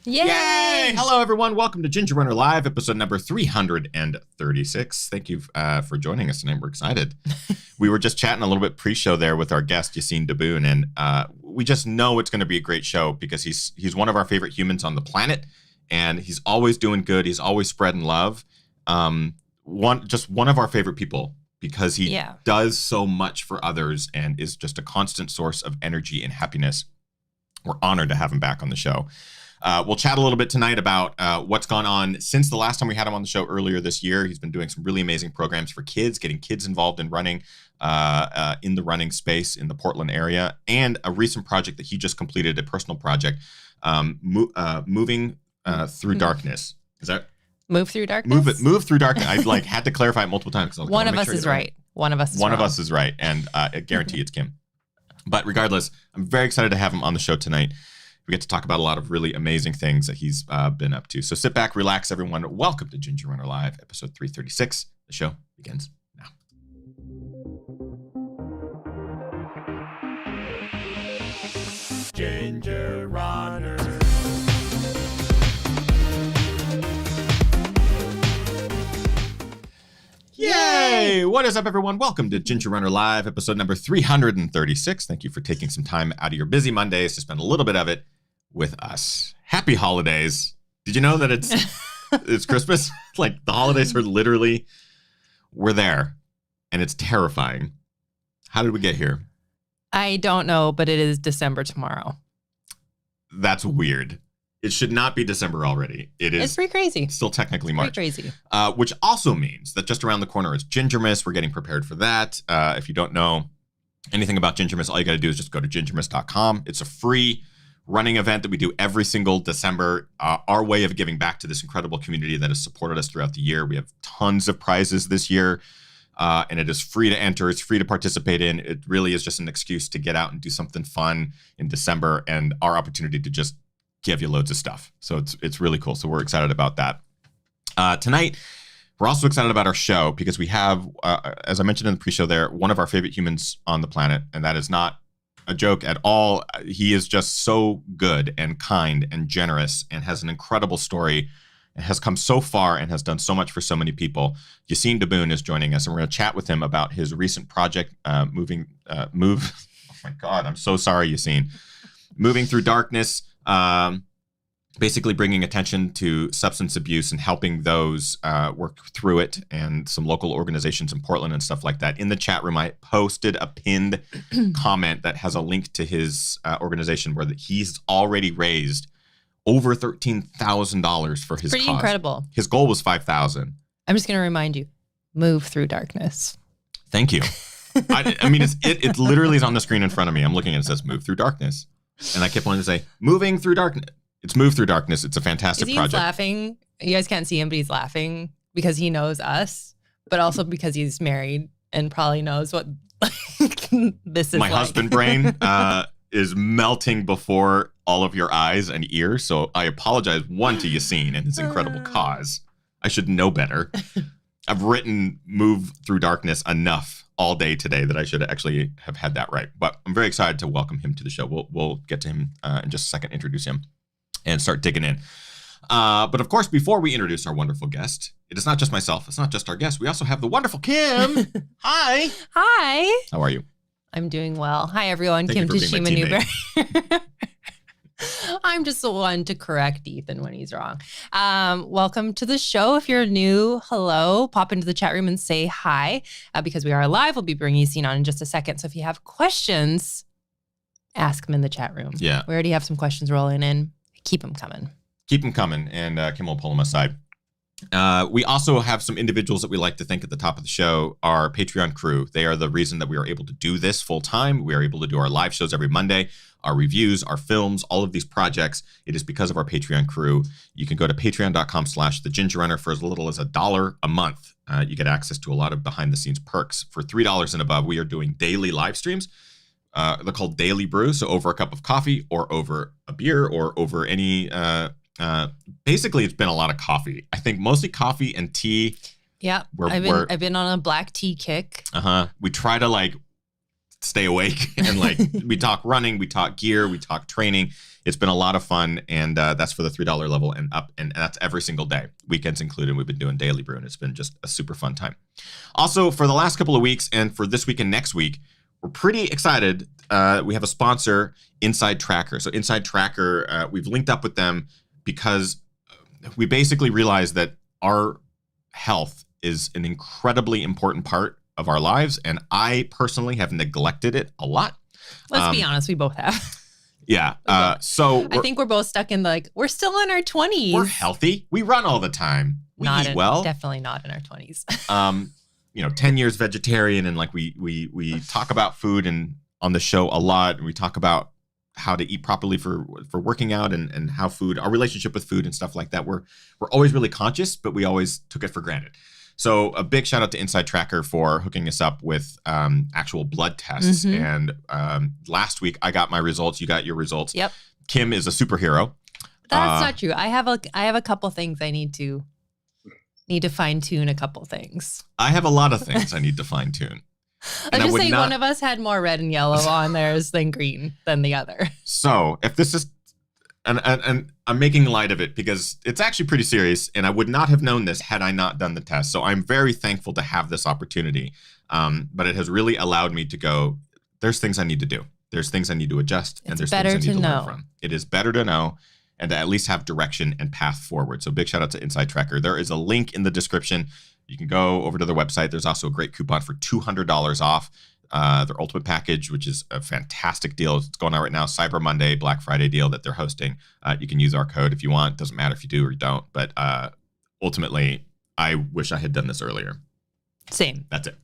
Yay! Hello, everyone. Welcome to Ginger Runner Live, episode number 336. Thank you for joining us tonight. We're excited. We were just chatting a little bit pre-show there with our guest, Yassine Diboun, and we just know it's going to be a great show because he's one of our favorite humans on the planet, and he's always doing good. He's always spreading love. One of our favorite people because he does so much for others and is just a constant source of energy and happiness. We're honored to have him back on the show. We'll chat a little bit tonight about what's gone on since the last time we had him on the show earlier this year. He's been doing some really amazing programs for kids, getting kids involved in running in the running space in the Portland area, and a recent project that he just completed, a personal project, moving through darkness. Is that move through darkness? Move through darkness. I had to clarify it multiple times. One of us is right. One of us is One of us is right, and I guarantee it's Kim. But regardless, I'm very excited to have him on the show tonight. We get to talk about a lot of really amazing things that he's been up to. So sit back, relax, everyone. Welcome to Ginger Runner Live, episode 336. The show begins now. Ginger Runner. Yay! What is up, everyone? Welcome to Ginger Runner Live, episode number 336. Thank you for taking some time out of your busy Mondays to spend a little bit of it with us. Happy holidays. Did you know that it's Christmas? Like, the holidays are literally, we're there, and it's terrifying. How did we get here? I don't know, but it is December tomorrow. That's weird. It should not be December already. It's pretty crazy. It's still technically March. Pretty crazy. Which also means that just around the corner is Gingermas. We're getting prepared for that. If you don't know anything about Gingermas, all you got to do is just go to gingermas.com. It's a free running event that we do every single December. Our way of giving back to this incredible community that has supported us throughout the year. We have tons of prizes this year, and it is free to enter. It's free to participate in. It really is just an excuse to get out and do something fun in December, and our opportunity to just give you loads of stuff. So it's really cool. So we're excited about that. Tonight, we're also excited about our show because we have, as I mentioned in the pre-show there, one of our favorite humans on the planet, and that is not a joke at all. He is just so good and kind and generous and has an incredible story and has come so far and has done so much for so many people. Yassine Diboun is joining us, and we're going to chat with him about his recent project, Move. Oh my God, I'm so sorry, Yassine. Moving Through Darkness, basically bringing attention to substance abuse and helping those work through it, and some local organizations in Portland and stuff like that. In the chat room, I posted a pinned comment that has a link to his organization where he's already raised over $13,000 for his Pretty cause. incredible. His goal was $5,000. I'm just going to remind you, move through darkness. Thank you. I mean, it literally is on the screen in front of me. I'm looking and it says Move Through Darkness. And I kept wanting to say, Moving Through Darkness. It's Move Through Darkness. It's a fantastic project. He's laughing. You guys can't see him, but he's laughing because he knows us, but also because he's married and probably knows what this is My husband brain is melting before all of your eyes and ears. So I apologize, one, to Yassine and his incredible cause. I should know better. I've written Move Through Darkness enough all day today that I should actually have had that right. But I'm very excited to welcome him to the show. We'll get to him in just a second, introduce him, and start digging in. But of course, before we introduce our wonderful guest, it is not just myself. It's not just our guest. We also have the wonderful Kim. Hi. Hi. How are you? I'm doing well. Hi, everyone. Thank Kim you for being my Tashima Newberry. I'm just the one to correct Ethan when he's wrong. Welcome to the show. If you're new, hello. Pop into the chat room and say hi because we are live. We'll be bringing Yassine on in just a second. So if you have questions, ask them in the chat room. Yeah. We already have some questions rolling in. Keep them coming. Keep them coming, and Kim will pull them aside. We also have some individuals that we like to thank at the top of the show, our Patreon crew. They are the reason that we are able to do this full time. We are able to do our live shows every Monday, our reviews, our films, all of these projects. It is because of our Patreon crew. You can go to patreon.com/thegingerrunner for as little as $1 a month. You get access to a lot of behind the scenes perks. For $3 and above, we are doing daily live streams. They're called Daily Brew. So over a cup of coffee or over a beer or over any, basically it's been a lot of coffee. I think mostly coffee and tea. Yeah. I've been on a black tea kick. We try to stay awake. And like we talk running, we talk gear, we talk training. It's been a lot of fun, and that's for the $3 level and up, and that's every single day, weekends included. We've been doing daily brew, and it's been just a super fun time. Also, for the last couple of weeks and for this week and next week, we're pretty excited. We have a sponsor, Inside Tracker. So Inside Tracker, we've linked up with them because we basically realized that our health is an incredibly important part of our lives, and I personally have neglected it a lot. Let's be honest, we both have. Yeah. So I think we're both stuck in we're still in our 20s. We're healthy. We run all the time. We eat well. Definitely not in our 20s. 10 years vegetarian, and like we talk about food and on the show a lot. And we talk about how to eat properly for working out and how our relationship with food and stuff like that. We're always really conscious, but we always took it for granted. So a big shout out to Inside Tracker for hooking us up with actual blood tests. Mm-hmm. And last week I got my results. You got your results. Yep. Kim is a superhero. That's not true. I have a couple things I need to fine tune a couple things. I have a lot of things I need to fine tune. I'm just saying one of us had more red and yellow on theirs than green than the other. So if this is, and I'm making light of it because it's actually pretty serious, and I would not have known this had I not done the test. So I'm very thankful to have this opportunity. But it has really allowed me to go, there's things I need to do. There's things I need to adjust, and there's things I need to learn from. It is better to know and to at least have direction and path forward. So big shout out to Inside Tracker. There is a link in the description. You can go over to their website. There's also a great coupon for $200 off their ultimate package, which is a fantastic deal. It's going on right now, Cyber Monday, Black Friday deal that they're hosting. You can use our code if you want. Doesn't matter if you do or you don't. But ultimately, I wish I had done this earlier. Same. That's it.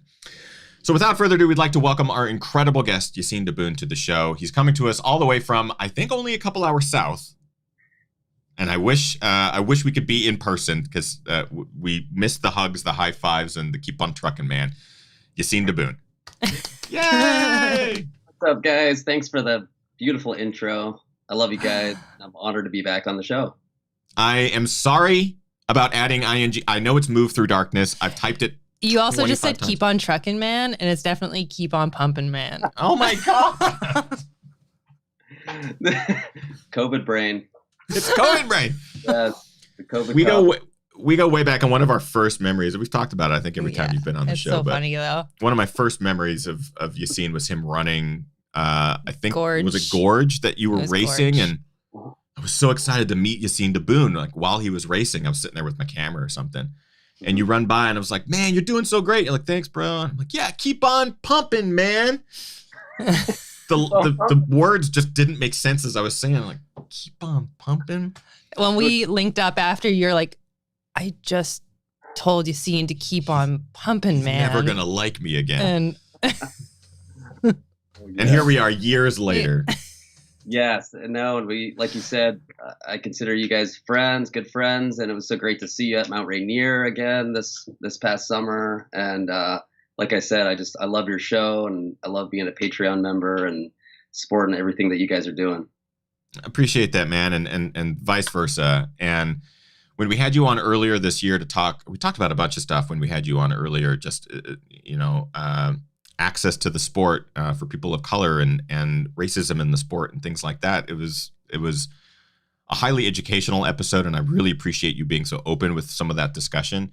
So without further ado, we'd like to welcome our incredible guest, Yassine Diboun, to the show. He's coming to us all the way from, I think, only a couple hours south. And I wish we could be in person because we missed the hugs, the high fives, and the keep on trucking, man. Yassine Diboun. Yay! What's up, guys? Thanks for the beautiful intro. I love you guys. I'm honored to be back on the show. I am sorry about adding ing. I know it's moved through darkness. I've typed it. You also just said times. keep on trucking, man, and it's definitely keep on pumping, man. Oh my God. COVID brain. It's COVID brain. Yes, the COVID. We go way back on one of our first memories. We've talked about it, I think, every time you've been on the show. It's so funny, though. One of my first memories of Yassine was him running, I think, Gorge. was it Gorge that you were racing? Gorge. And I was so excited to meet Yassine Diboun. Like, while he was racing, I was sitting there with my camera or something. And you run by, and I was like, man, you're doing so great. You're like, thanks, bro. And I'm like, yeah, keep on pumping, man. The words just didn't make sense as I was saying. I'm like, keep on pumping. When we linked up after, you're like, I just told Yassine to keep on pumping, man. Never gonna like me again. And and here we are years later. Yes, no, and we, like you said, I consider you guys friends, good friends, and it was so great to see you at Mount Rainier again this past summer. And like I said, I love your show, and I love being a Patreon member and supporting everything that you guys are doing. I appreciate that, man, and vice versa. And when we had you on earlier this year to talk, we talked about a bunch of stuff when we had you on earlier, just, access to the sport for people of color and racism in the sport and things like that. It was a highly educational episode, and I really appreciate you being so open with some of that discussion.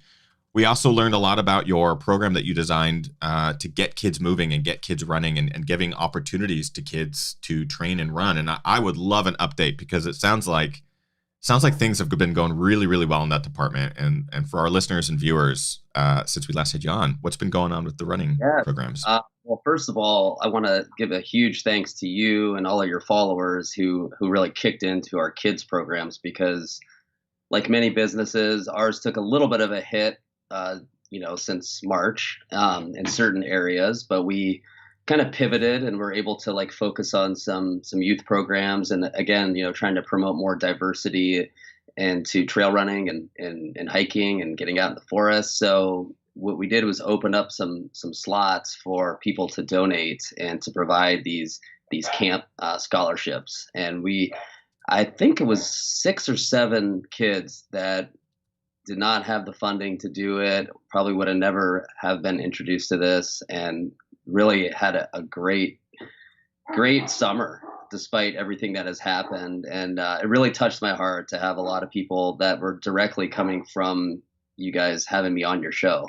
We also learned a lot about your program that you designed to get kids moving and get kids running and giving opportunities to kids to train and run. And I would love an update because it sounds like things have been going really, really well in that department. And for our listeners and viewers, since we last had you on, what's been going on with the running programs? Well, first of all, I want to give a huge thanks to you and all of your followers who really kicked into our kids programs, because like many businesses, ours took a little bit of a hit, since March in certain areas, but we kind of pivoted and we're able to like focus on some youth programs, and again, trying to promote more diversity into trail running and hiking and getting out in the forest. So what we did was open up some slots for people to donate and to provide these camp scholarships. And I think it was 6 or 7 kids that did not have the funding to do it, probably would have never have been introduced to this. And really had a great summer despite everything that has happened. And it really touched my heart to have a lot of people that were directly coming from you guys having me on your show.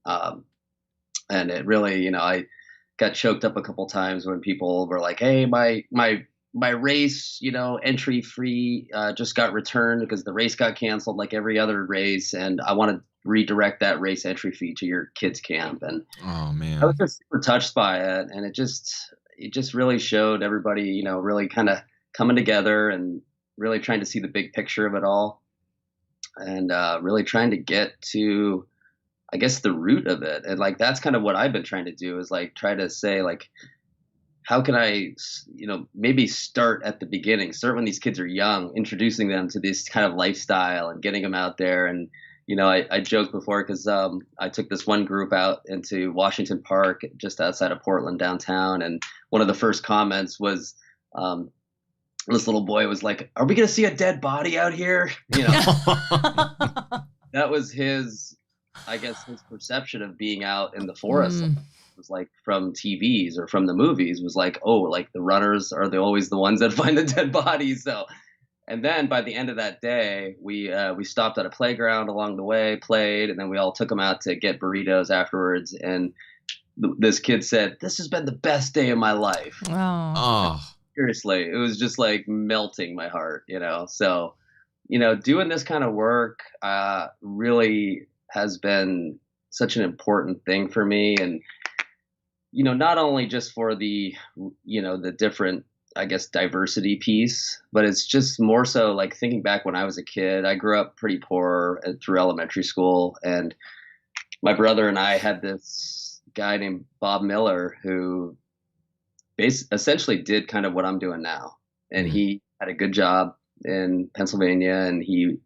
And it really, I got choked up a couple times when people were like, "Hey, my race, entry free just got returned because the race got canceled like every other race, and I want to redirect that race entry fee to your kids camp." And Oh man. I was just super touched by it, and it just really showed everybody, really kind of coming together and really trying to see the big picture of it all, and really trying to get to, I guess, the root of it. And like that's kind of what I've been trying to do, is like try to say, like, how can I, maybe start at the beginning, start when these kids are young, introducing them to this kind of lifestyle and getting them out there. And, I joked before because I took this one group out into Washington Park just outside of Portland downtown. And one of the first comments was, this little boy was like, "Are we going to see a dead body out here?" That was his, I guess, his perception of being out in the forest. Was like from TVs or from the movies, was like, oh, like the runners are always the ones that find the dead bodies. So, and then by the end of that day, we stopped at a playground along the way, played, and then we all took them out to get burritos afterwards. And this kid said, "This has been the best day of my life." Oh. Seriously, it was just like melting my heart, So, doing this kind of work really has been such an important thing for me. And not only just for the, the different, I guess, diversity piece, but it's just more so like thinking back when I was a kid. I grew up pretty poor through elementary school, and my brother and I had this guy named Bob Miller who essentially did kind of what I'm doing now. And he had a good job in Pennsylvania, and he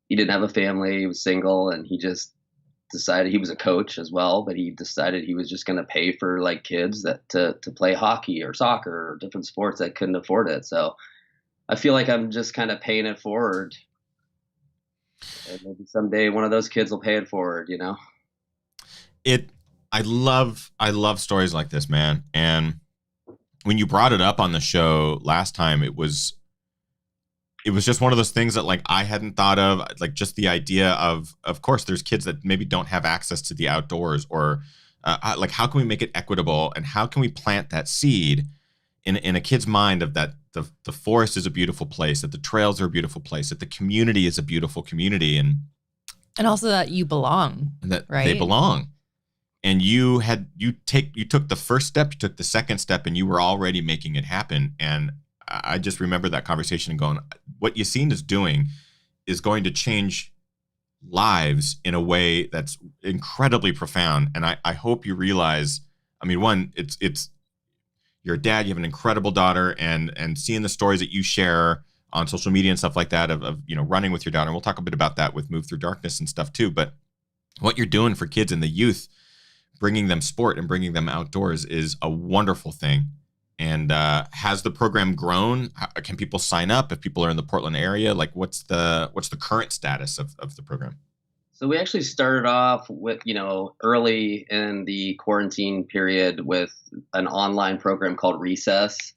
didn't have a family, he was single, and he just decided, he was a coach as well, but he decided he was just going to pay for like kids that to play hockey or soccer or different sports that couldn't afford it. So I feel like I'm just kind of paying it forward, and maybe someday one of those kids will pay it forward. I love stories like this, man. And when you brought it up on the show last time, it was just one of those things that like I hadn't thought of, like just the idea of course there's kids that maybe don't have access to the outdoors, or like how can we make it equitable, and how can we plant that seed in a kid's mind of that the forest is a beautiful place, that the trails are a beautiful place, that the community is a beautiful community, and also that you belong, and that right? They belong. And you took the first step, you took the second step, and you were already making it happen. And I just remember that conversation and going, what Yassine is doing is going to change lives in a way that's incredibly profound. And I hope you realize, I mean, one, it's you're a dad, you have an incredible daughter, and seeing the stories that you share on social media and stuff like that of running with your daughter. And we'll talk a bit about that with Move Through Darkness and stuff too. But what you're doing for kids and the youth, bringing them sport and bringing them outdoors, is a wonderful thing. And has the program grown? Can people sign up if people are in the Portland area? Like, what's the current status of the program? So we actually started off with, early in the quarantine period with an online program called Recess,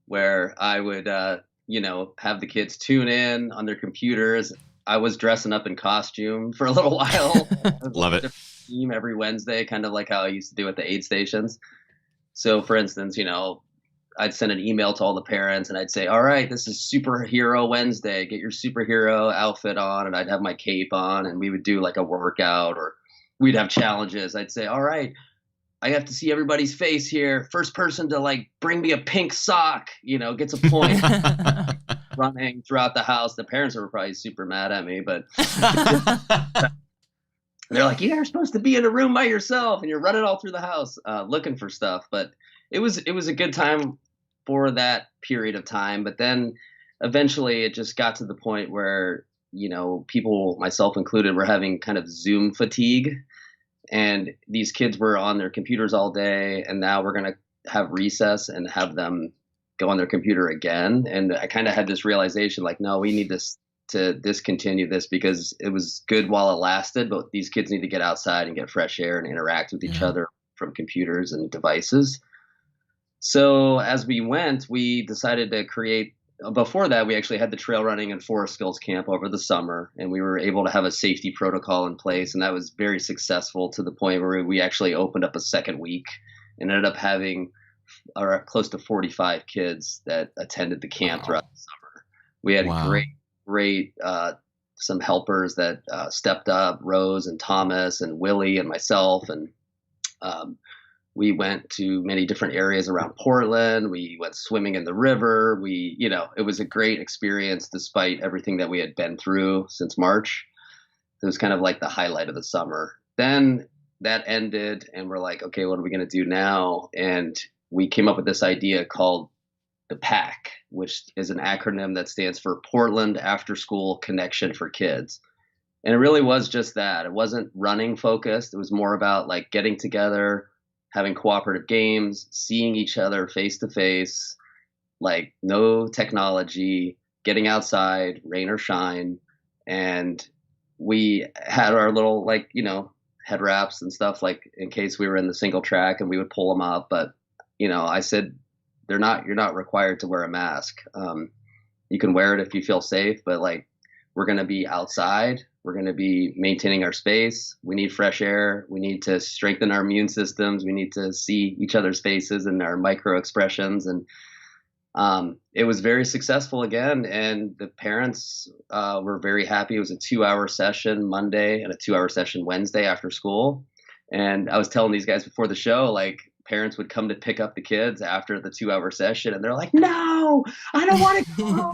where I would, have the kids tune in on their computers. I was dressing up in costume for a little while. Love it. Team every Wednesday, kind of like how I used to do at the aid stations. So, for instance, I'd send an email to all the parents and I'd say, all right, this is Superhero Wednesday. Get your superhero outfit on. And I'd have my cape on, and we would do like a workout, or we'd have challenges. I'd say, all right, I have to see everybody's face here. First person to like bring me a pink sock, gets a point. Running throughout the house. The parents were probably super mad at me, but they're like, "You are supposed to be in a room by yourself, and you're running all through the house looking for stuff." But it was a good time for that period of time. But then eventually it just got to the point where, people, myself included, were having kind of Zoom fatigue, and these kids were on their computers all day, and now we're going to have recess and have them go on their computer again. And I kind of had this realization, like, no, we need to discontinue this, because it was good while it lasted, but these kids need to get outside and get fresh air and interact with each other from computers and devices. So as we went, we decided to create. Before that, we actually had the trail running and forest skills camp over the summer, and we were able to have a safety protocol in place, and that was very successful to the point where we actually opened up a second week and ended up having close to 45 kids that attended the camp throughout the summer. We had great some helpers that stepped up, Rose and Thomas and Willie and myself, and we went to many different areas around Portland. We went swimming in the river. It was a great experience despite everything that we had been through since March. It was kind of like the highlight of the summer. Then that ended and we're like, okay, what are we going to do now? And we came up with this idea called the PAC, which is an acronym that stands for Portland After School Connection for Kids. And it really was just that. It wasn't running focused. It was more about like getting together, having cooperative games, seeing each other face to face, like no technology, getting outside, rain or shine. And we had our little head wraps and stuff like in case we were in the single track and we would pull them up. But, I said, you're not required to wear a mask. You can wear it if you feel safe, but like we're going to be outside. We're going to be maintaining our space. We need fresh air. We need to strengthen our immune systems. We need to see each other's faces and our micro expressions. And it was very successful again. And the parents were very happy. It was a 2-hour session Monday and a 2-hour session Wednesday after school. And I was telling these guys before the show, like parents would come to pick up the kids after the 2-hour session. And they're like, no, I don't want to go.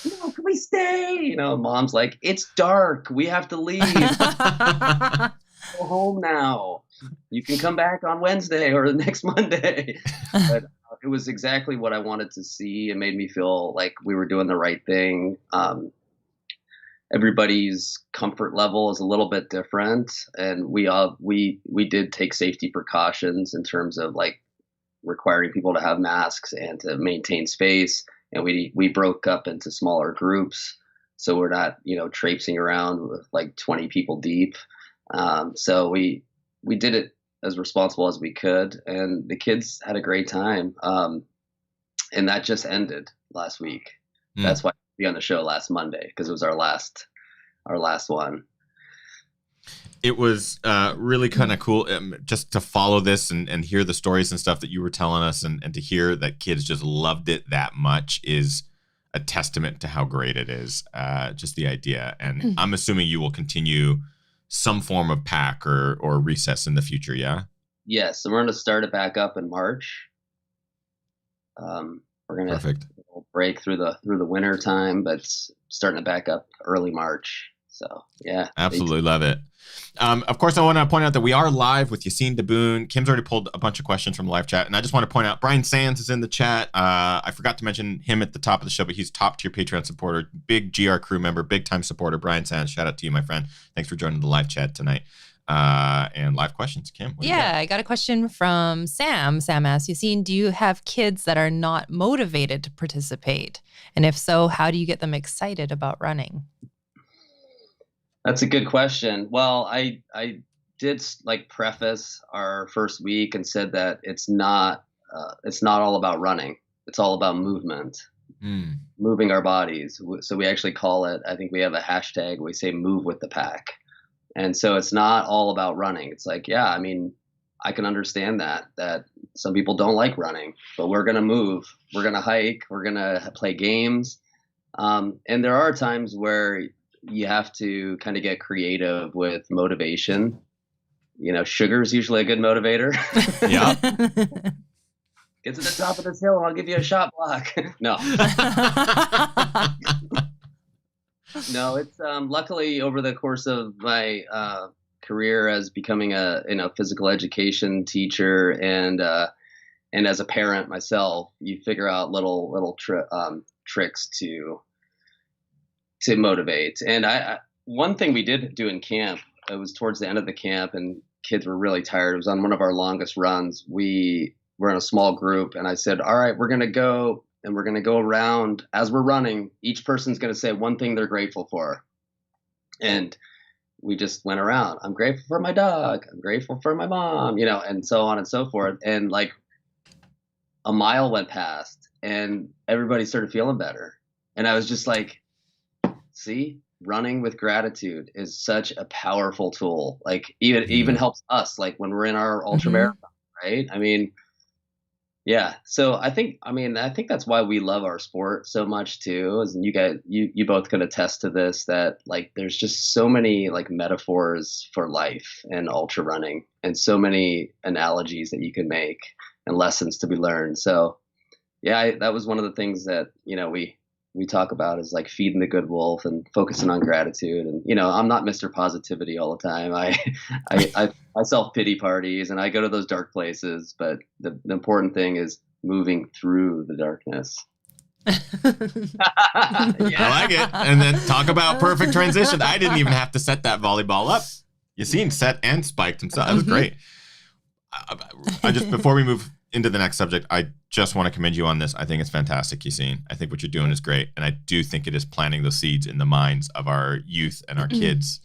No, can we stay? Mom's like, it's dark. We have to leave. Go home now. You can come back on Wednesday or the next Monday. But it was exactly what I wanted to see. It made me feel like we were doing the right thing. Everybody's comfort level is a little bit different, and we did take safety precautions in terms of like requiring people to have masks and to maintain space. And we broke up into smaller groups, so we're not traipsing around with like 20 people deep. So we did it as responsible as we could, and the kids had a great time. And that just ended last week. That's why we on the show last Monday, because it was our last one. It was really kind of cool just to follow this and hear the stories and stuff that you were telling us, and to hear that kids just loved it that much is a testament to how great it is. Just the idea. And I'm assuming you will continue some form of PAC or recess in the future. Yeah. Yes. So we're going to start it back up in March. We're going to break through the winter time, but starting it back up early March. So yeah. Absolutely love it. Of course, I want to point out that we are live with Yassine Diboun. Kim's already pulled a bunch of questions from the live chat, and I just want to point out Brian Sands is in the chat. I forgot to mention him at the top of the show, but he's top tier Patreon supporter, big GR crew member, big time supporter. Brian Sands, shout out to you, my friend. Thanks for joining the live chat tonight. And live questions. Kim, what do you got? I got a question from Sam. Sam asks, Yassine, do you have kids that are not motivated to participate? And if so, how do you get them excited about running? That's a good question. Well, I did like preface our first week and said that it's not all about running. It's all about movement, moving our bodies. So we actually call it, I think we have a hashtag, we say move with the pack. And so it's not all about running. It's like, yeah, I mean, I can understand that some people don't like running, but we're going to move, we're going to hike, we're going to play games. And there are times where you have to kind of get creative with motivation. Sugar is usually a good motivator. Yeah. Get to the top of this hill and I'll give you a shot block. No. No, it's luckily over the course of my career as becoming a physical education teacher and as a parent myself, you figure out little tricks to motivate. And one thing we did do in camp, it was towards the end of the camp and kids were really tired. It was on one of our longest runs. We were in a small group and I said, all right, we're going to go around as we're running. Each person's going to say one thing they're grateful for. And, we just went around. I'm grateful for my dog. I'm grateful for my mom, you know, and so on and so forth. And like a mile went past and everybody started feeling better. And I was just like, see, running with gratitude is such a powerful tool. Like even helps us like when we're in our ultra marathon, right? I mean, yeah. So I think that's why we love our sport so much too. Is, and you guys, you both can attest to this, that like there's just so many like metaphors for life and ultra running, and so many analogies that you can make and lessons to be learned. So yeah, that was one of the things that, you know, we talk about, is like feeding the good wolf and focusing on gratitude. And, you know, I'm not Mr. Positivity all the time. I self pity parties and I go to those dark places, but the important thing is moving through the darkness. Yeah. I like it. And then talk about perfect transition. I didn't even have to set that volleyball up. Yassine set and spiked himself. That was great. I just, before we move into the next subject, I just want to commend you on this. I think it's fantastic, Yassine. I think what you're doing is great. And I do think it is planting those seeds in the minds of our youth and our kids.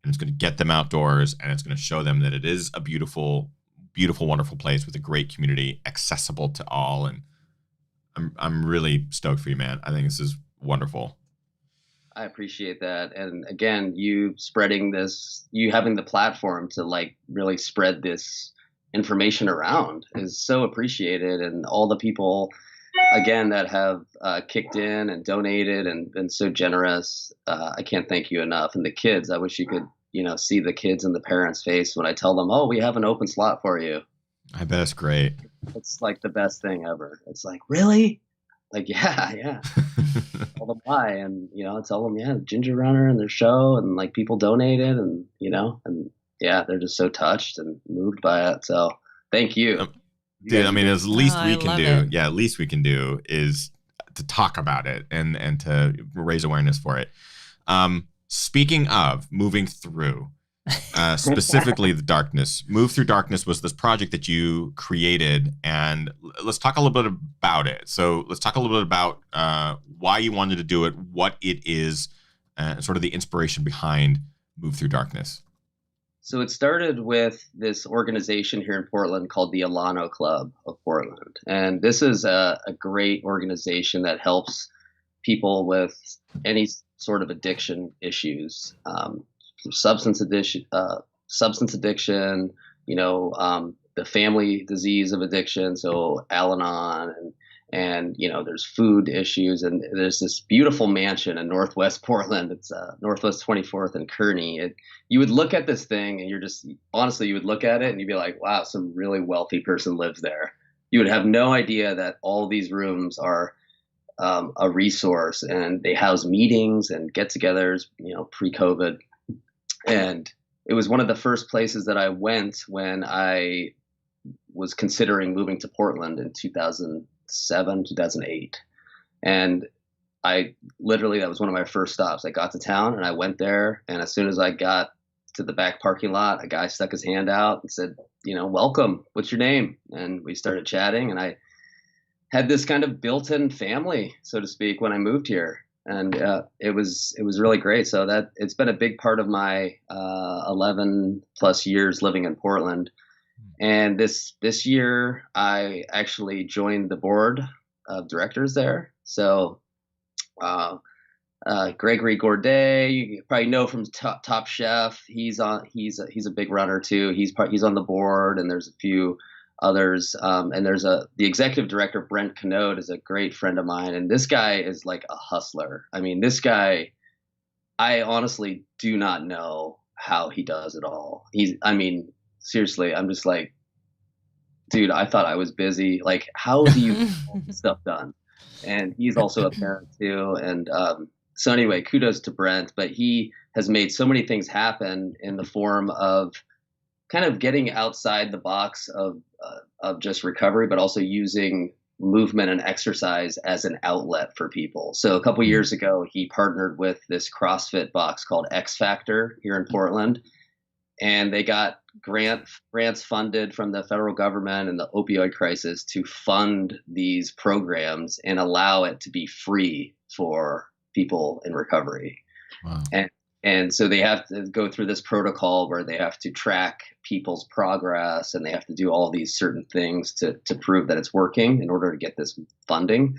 And it's going to get them outdoors, and it's going to show them that it is a beautiful, beautiful, wonderful place with a great community, accessible to all. And I'm really stoked for you, man. I think this is wonderful. I appreciate that. And again, you spreading this, you having the platform to like really spread this information around is so appreciated. And all the people, again, that have kicked in and donated and been so generous, I can't thank you enough. And the kids, I wish you could, you know, see the kids and the parents' face when I tell them, oh, we have an open slot for you. I bet it's great. It's like the best thing ever. It's like, really? Like, yeah. Tell them why. And, you know, tell them, yeah, Ginger Runner and their show, and like people donated, and, you know, and yeah, they're just so touched and moved by it. So thank you. Dude, I mean, as least we can do, at least we can do is to talk about it and to raise awareness for it. Speaking of moving through, specifically the darkness, Move Through Darkness was this project that you created, and let's talk a little bit about it. So let's talk a little bit about why you wanted to do it, what it is, sort of the inspiration behind Move Through Darkness. So it started with this organization here in Portland called the Alano Club of Portland. And this is a great organization that helps people with any sort of addiction issues, substance addiction, you know, the family disease of addiction. So Al-Anon, and, you know, there's food issues, and there's this beautiful mansion in Northwest Portland. It's Northwest 24th and Kearney. You would look at this thing and you're just, honestly, you would look at it and you'd be like, wow, some really wealthy person lives there. You would have no idea that all these rooms are a resource, and they house meetings and get-togethers, you know, pre-COVID. And it was one of the first places that I went when I was considering moving to Portland in 2007, 2008. And I literally, that was one of my first stops. I got to town and I went there. And as soon as I got to the back parking lot, a guy stuck his hand out and said, you know, welcome, what's your name? And we started chatting, and I had this kind of built-in family, so to speak, when I moved here. And it was really great. So that it's been a big part of my 11 plus years living in Portland. And this year, I actually joined the board of directors there. So Gregory Gourdet, you probably know from Top Chef. He's a big runner too. He's on the board, and there's a few others. And there's the executive director, Brent Canode, is a great friend of mine. And this guy is like a hustler. I mean, this guy, I honestly do not know how he does it all. Seriously, I'm just like, dude, I thought I was busy. Like, how do you get all this stuff done? And he's also a parent too. And so anyway, kudos to Brent, but he has made so many things happen in the form of kind of getting outside the box of just recovery, but also using movement and exercise as an outlet for people. So a couple years ago, he partnered with this CrossFit box called X Factor here in Portland. And they got grants funded from the federal government and the opioid crisis to fund these programs and allow it to be free for people in recovery. Wow. And And so they have to go through this protocol where they have to track people's progress, and they have to do all these certain things to prove that it's working in order to get this funding.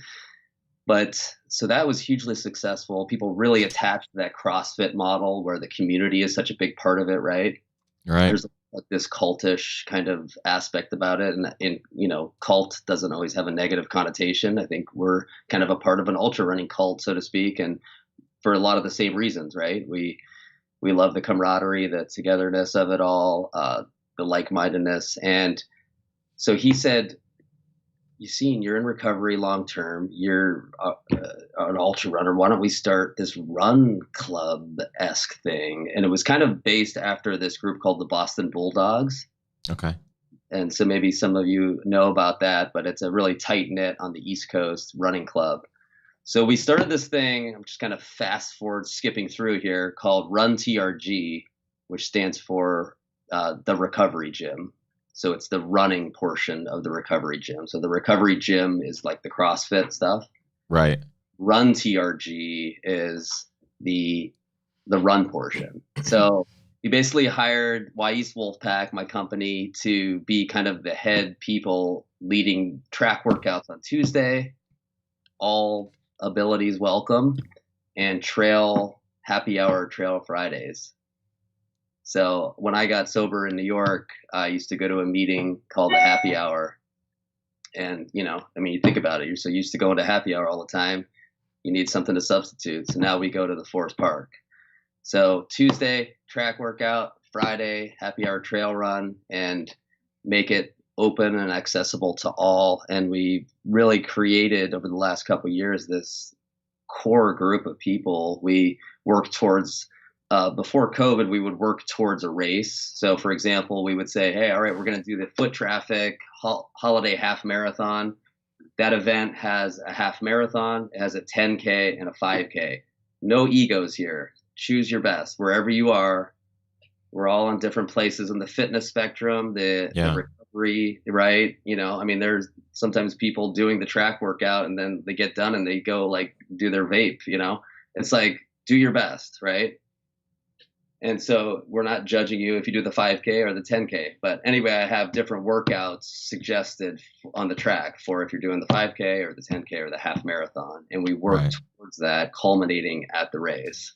But so that was hugely successful. People really attached to that CrossFit model where the community is such a big part of it, right? Right. There's like this cultish kind of aspect about it. And cult doesn't always have a negative connotation. I think we're kind of a part of an ultra running cult, so to speak. And for a lot of the same reasons, right? We love the camaraderie, the togetherness of it all, the like-mindedness. And so he said, Yassine, you're in recovery long term. You're an ultra runner. Why don't we start this run club-esque thing? And it was kind of based after this group called the Boston Bulldogs. Okay. And so maybe some of you know about that, but it's a really tight-knit on the East Coast running club. So we started this thing, I'm just kind of fast forward skipping through here, called Run TRG, which stands for the recovery gym. So it's the running portion of the recovery gym. So the recovery gym is like the CrossFit stuff. Right. Run TRG is the run portion. So we basically hired East Wolfpack, my company, to be kind of the head people leading track workouts on Tuesday, all abilities welcome, and trail happy hour trail Fridays. So when I got sober in New York, I used to go to a meeting called the happy hour. And, you think about it. You're so used to going to happy hour all the time. You need something to substitute. So now we go to the Forest Park. So Tuesday, track workout, Friday, happy hour trail run, and make it open and accessible to all. And we really created over the last couple of years this core group of people. We worked towards, before COVID, we would work towards a race. So for example, we would say, hey, all right, we're going to do the foot traffic holiday half marathon. That event has a half marathon, it has a 10K and a 5K. No egos here. Choose your best wherever you are. We're all on different places in the fitness spectrum, the recovery, right? There's sometimes people doing the track workout and then they get done and they go like do their vape, It's like, do your best, right? And so we're not judging you if you do the 5K or the 10K. But anyway, I have different workouts suggested on the track for if you're doing the 5K or the 10K or the half marathon. And we work towards that, culminating at the race.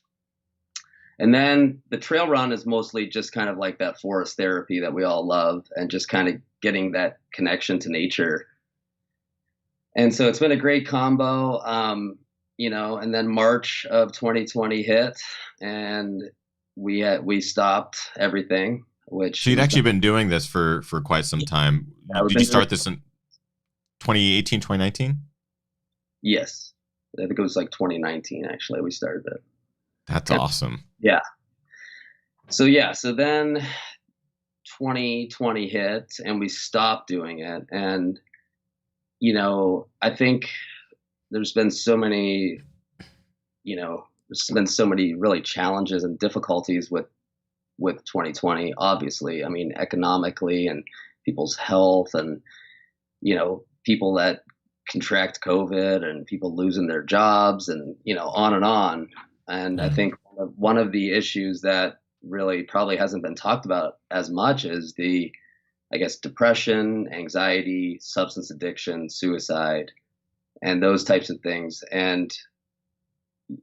And then the trail run is mostly just kind of like that forest therapy that we all love, and just kind of getting that connection to nature. And so it's been a great combo, and then March of 2020 hit, and we stopped everything. Which so you'd actually been doing this for quite some time. Did you start this in 2018, 2019? Yes, I think it was like 2019. Actually, we started it. That's awesome. Yeah. So then 2020 hit and we stopped doing it. And, I think there's been so many really challenges and difficulties with 2020, obviously. Economically and people's health and, people that contract COVID and people losing their jobs and, on and on. And I think one of the issues that really probably hasn't been talked about as much is the, depression, anxiety, substance addiction, suicide, and those types of things. And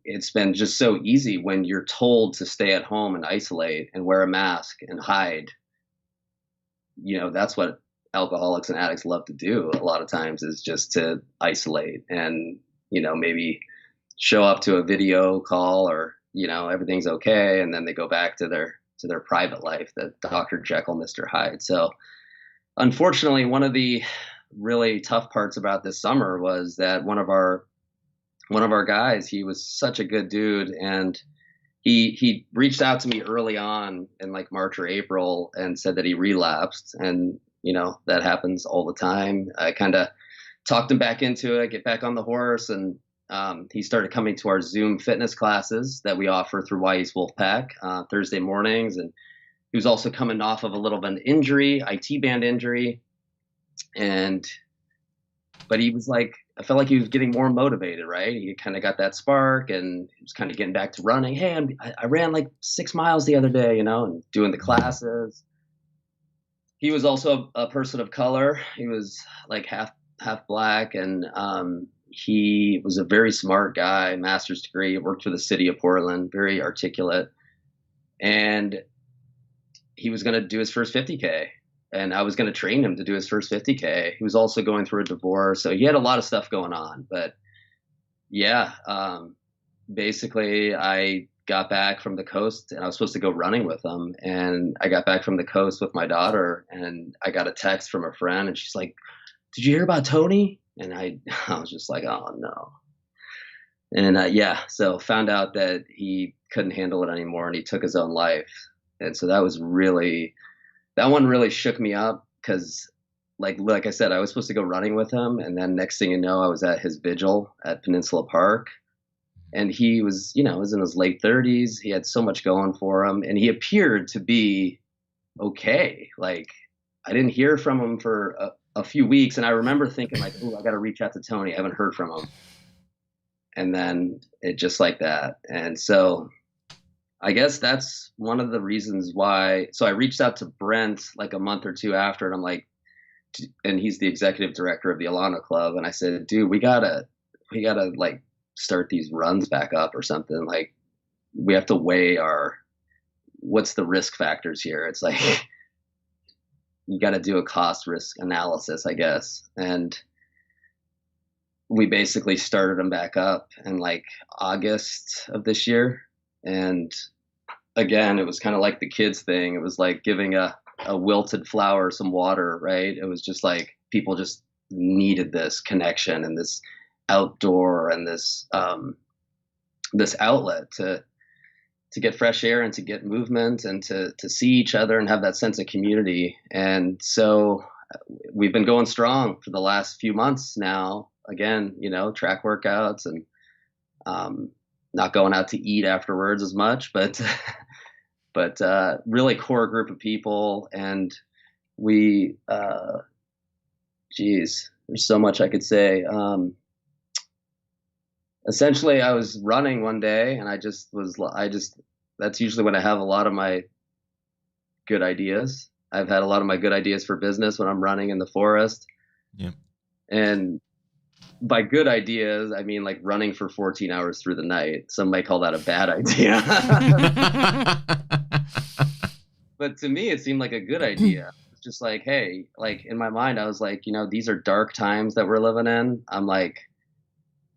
it's been just so easy when you're told to stay at home and isolate and wear a mask and hide. That's what alcoholics and addicts love to do a lot of times, is just to isolate and, maybe show up to a video call or, everything's okay. And then they go back to their private life, the Dr. Jekyll, Mr. Hyde. So unfortunately, one of the really tough parts about this summer was that one of our guys, he was such a good dude. And he reached out to me early on in like March or April and said that he relapsed. And, that happens all the time. I kind of talked him back into it, get back on the horse. And he started coming to our Zoom fitness classes that we offer through East Wolfpack Thursday mornings. And he was also coming off of a little bit of an injury, IT band injury. But but he was like, I felt like he was getting more motivated, right? He kind of got that spark and he was kind of getting back to running. Hey, I ran like 6 miles the other day, and doing the classes. He was also a person of color. He was like half black, and he was a very smart guy, master's degree, worked for the city of Portland, very articulate. And he was going to do his first 50K. And I was going to train him to do his first 50K. He was also going through a divorce. So he had a lot of stuff going on. But yeah, basically I got back from the coast and I was supposed to go running with him. And I got back from the coast with my daughter and I got a text from a friend and she's like, did you hear about Tony? And I was just like, oh no. And yeah, so found out that he couldn't handle it anymore and he took his own life. And so that one really shook me up because like I said, I was supposed to go running with him. And then next thing you know, I was at his vigil at Peninsula Park. And he was, was in his late 30s. He had so much going for him. And he appeared to be okay. Like, I didn't hear from him for a few weeks. And I remember thinking like, oh, I got to reach out to Tony. I haven't heard from him. And then it just like that. And so I guess that's one of the reasons why. So I reached out to Brent like a month or two after, and I'm like, and he's the executive director of the Alano Club. And I said, dude, we gotta like start these runs back up or something. Like, we have to weigh what's the risk factors here. It's like, you got to do a cost risk analysis, I guess. And we basically started them back up in like August of this year. And again, it was kind of like the kids thing. It was like giving a wilted flower some water, right? It was just like people just needed this connection and this outdoor and this outlet to get fresh air and to get movement and to see each other and have that sense of community. And so we've been going strong for the last few months now. Again, track workouts and not going out to eat afterwards as much, but really core group of people. And we, there's so much I could say. Essentially, I was running one day and that's usually when I have a lot of my good ideas. I've had a lot of my good ideas for business when I'm running in the forest. Yeah. And by good ideas, I mean like running for 14 hours through the night. Some might call that a bad idea. But to me, it seemed like a good idea. It's just like, hey, like in my mind, I was like, these are dark times that we're living in. I'm like,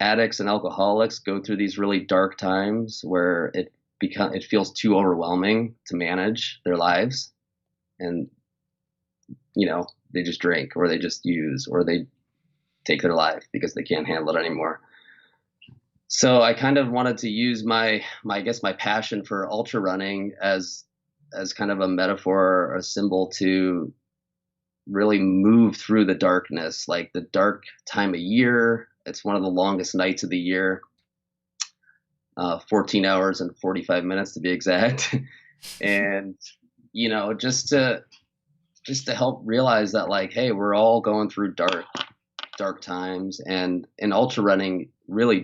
addicts and alcoholics go through these really dark times where it feels too overwhelming to manage their lives. And, they just drink or they just use or they take their life because they can't handle it anymore. So I kind of wanted to use my passion for ultra running as kind of a metaphor, a symbol to really move through the darkness, like the dark time of year. It's one of the longest nights of the year, 14 hours and 45 minutes to be exact. And, just to help realize that like, hey, we're all going through dark times, and in ultra running really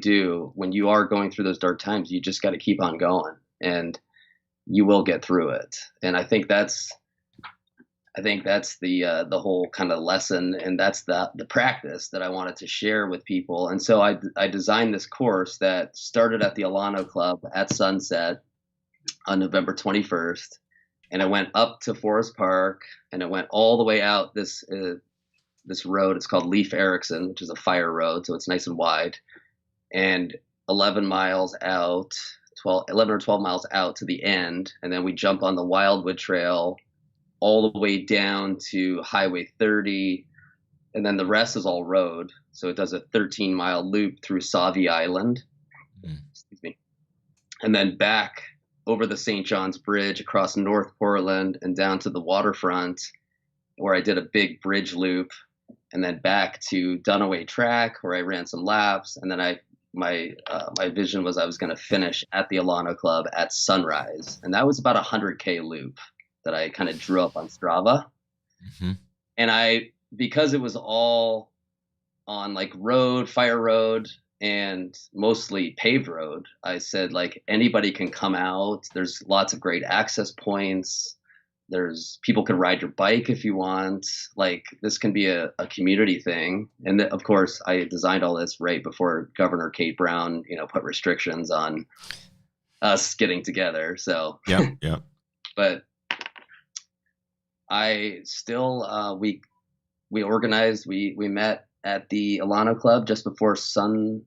when you are going through those dark times, you just got to keep on going and you will get through it. And I think that's the whole kind of lesson, and that's the practice that I wanted to share with people. And so I designed this course that started at the Alano Club at sunset on November 21st, and I went up to Forest Park, and it went all the way out this road. It's called Leif Erikson, which is a fire road, so it's nice and wide, and 11 or 12 miles out to the end, and then we jump on the Wildwood Trail all the way down to Highway 30, and then the rest is all road. So it does a 13-mile loop through Sauvie Island, excuse me, and then back over the St. John's Bridge across North Portland and down to the waterfront, where I did a big bridge loop, and then back to Dunaway Track, where I ran some laps, and then my vision was I was going to finish at the Alano Club at sunrise, and that was about a 100K loop that I kind of drew up on Strava. Mm-hmm. And because it was all on like fire road, and mostly paved road. I said, like, anybody can come out. There's lots of great access points. There's people can ride your bike if you want. Like, this can be a community thing. And of course, I designed all this right before Governor Kate Brown, put restrictions on us getting together. So yeah. But I still we organized. We met at the Alano Club just before sunset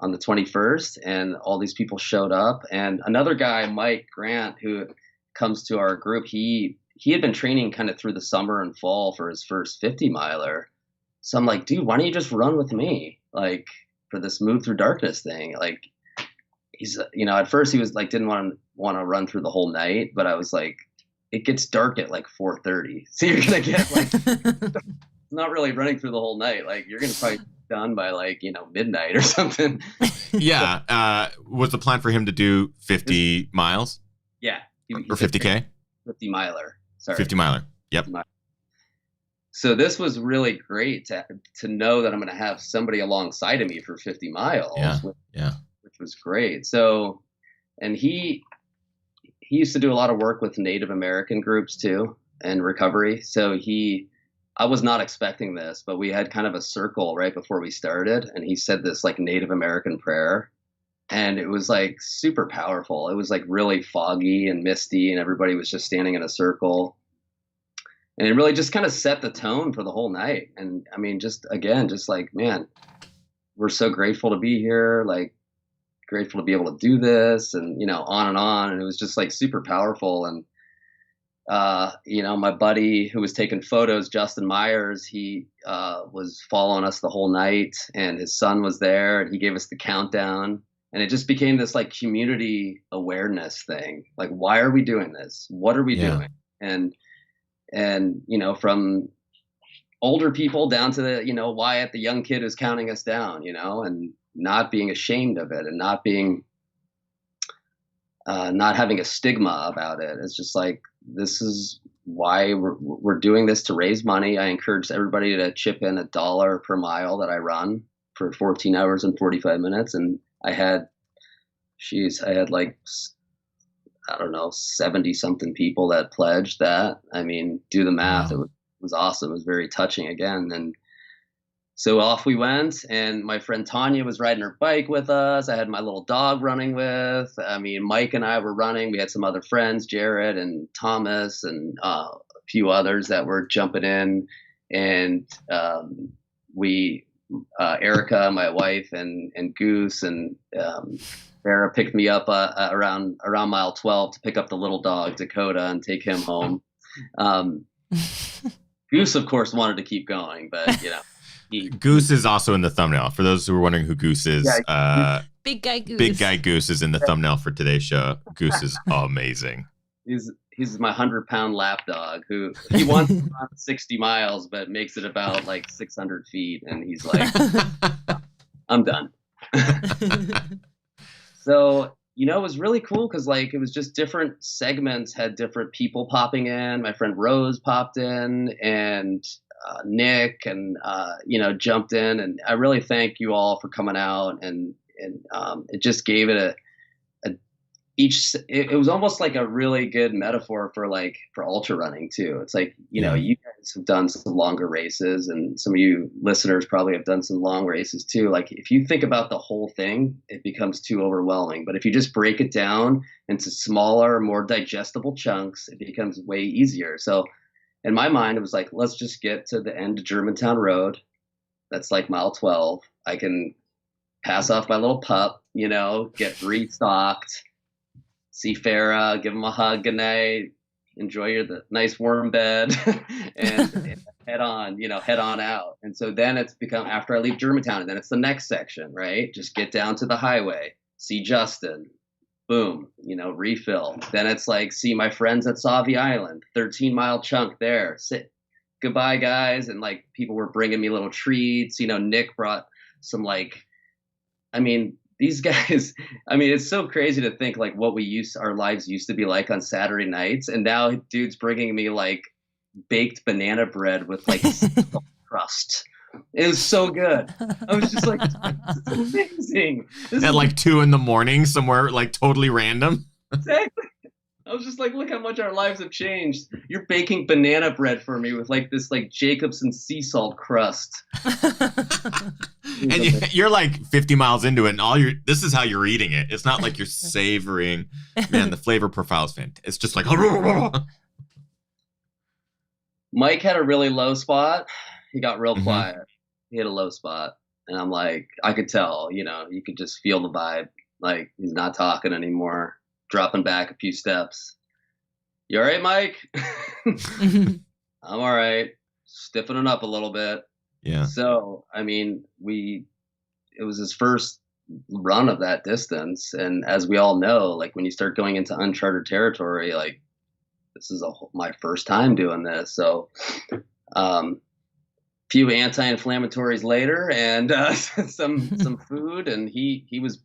on the 21st, and all these people showed up. And another guy, Mike Grant, who comes to our group, he had been training kind of through the summer and fall for his first 50 miler. So I'm like, dude, why don't you just run with me, like, for this Move Through Darkness thing? Like, he's, at first he was like, didn't want to run through the whole night, but I was like, it gets dark at like 4:30, so you're gonna get like not really running through the whole night. Like, you're gonna probably be done by like midnight or something. Yeah. Was the plan for him to do 50 miles? Yeah. Or 50K? 50 miler. Sorry. 50 miler. Yep. 50 miler. So this was really great to know that I'm going to have somebody alongside of me for 50 miles. Which was great. So, and he used to do a lot of work with Native American groups too, and recovery. So I was not expecting this, but we had kind of a circle right before we started, and he said this like Native American prayer. And it was like super powerful. It was like really foggy and misty, and everybody was just standing in a circle. And it really just kind of set the tone for the whole night. And I mean, just like, man, we're so grateful to be here, like grateful to be able to do this, and, on and on. And it was just like super powerful. And, my buddy who was taking photos, Justin Myers, he was following us the whole night, and his son was there, and he gave us the countdown. And it just became this like community awareness thing. Like, why are we doing this? What are we doing? And from older people down to the, Wyatt, the young kid who's counting us down, and not being ashamed of it, and not being, not having a stigma about it. It's just like, this is why we're doing this, to raise money. I encourage everybody to chip in $1 per mile that I run for 14 hours and 45 minutes. And I had like, I don't know, 70 something people that pledged that. I mean, do the math. Wow. It was awesome. It was very touching again. And so off we went, and my friend Tanya was riding her bike with us. I had my little dog running with. I mean, Mike and I were running. We had some other friends, Jared and Thomas, and a few others that were jumping in. And Erica, my wife, and Goose, and Sarah picked me up around mile 12 to pick up the little dog, Dakota, and take him home. Goose, of course, wanted to keep going, but Goose is also in the thumbnail. For those who are wondering who Goose is, Big Guy Goose. Big Guy Goose is in the thumbnail for today's show. Goose is amazing. He's my 100-pound lap dog who he wants to run 60 miles, but makes it about like 600 feet. And he's like, I'm done. So, it was really cool because like, it was just different segments had different people popping in. My friend Rose popped in, and Nick, and, jumped in. And I really thank you all for coming out. And it just gave it it was almost like a really good metaphor for ultra running too. It's like, you guys have done some longer races, and some of you listeners probably have done some long races too. Like, if you think about the whole thing, it becomes too overwhelming. But if you just break it down into smaller, more digestible chunks, it becomes way easier. So in my mind, it was like, let's just get to the end of Germantown Road. That's like mile 12. I can pass off my little pup, get restocked, see Farah, give him a hug, good night, enjoy the nice warm bed, and head on out. And so then it's become, after I leave Germantown, and then it's the next section, right? Just get down to the highway, see Justin, boom, refill. Then it's like, see my friends at Sauvie Island, 13-mile chunk there, sit, goodbye guys. And like, people were bringing me little treats. Nick brought some these guys, it's so crazy to think like what our lives used to be like on Saturday nights. And now dude's bringing me like baked banana bread with like crust. It was so good. I was just like, this is amazing. This At is like 2 a.m, somewhere like totally random. exactly. I was just like, look how much our lives have changed. You're baking banana bread for me with like this like Jacobson sea salt crust. And you're like 50 miles into it, and this is how you're eating it. It's not like you're savoring. Man, the flavor profile is fantastic. It's just like. Mike had a really low spot. He got real Mhm. quiet. He had a low spot, and I'm like, I could tell. You could just feel the vibe. Like he's not talking anymore. Dropping back a few steps. You all right, Mike? I'm all right. Stiffening up a little bit. Yeah. So, I mean, it was his first run of that distance. And as we all know, like when you start going into uncharted territory, like this is my first time doing this. So, few anti-inflammatories later and some food. And he was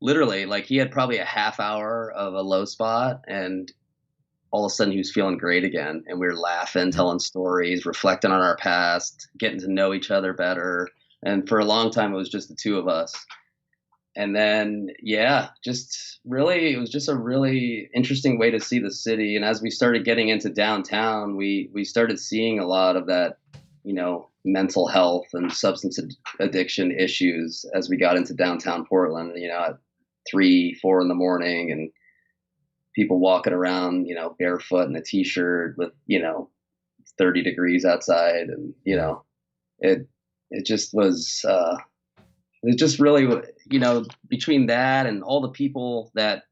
literally like, he had probably a half hour of a low spot, and all of a sudden he was feeling great again, and we were laughing, telling stories, reflecting on our past, getting to know each other better. And for a long time it was just the two of us. And then it was just a really interesting way to see the city. And as we started getting into downtown, we started seeing a lot of that, mental health and substance addiction issues as we got into downtown Portland, at 3-4 in the morning, and people walking around, barefoot in a t-shirt with, 30 degrees outside. And, it just was, it just really, between that and all the people that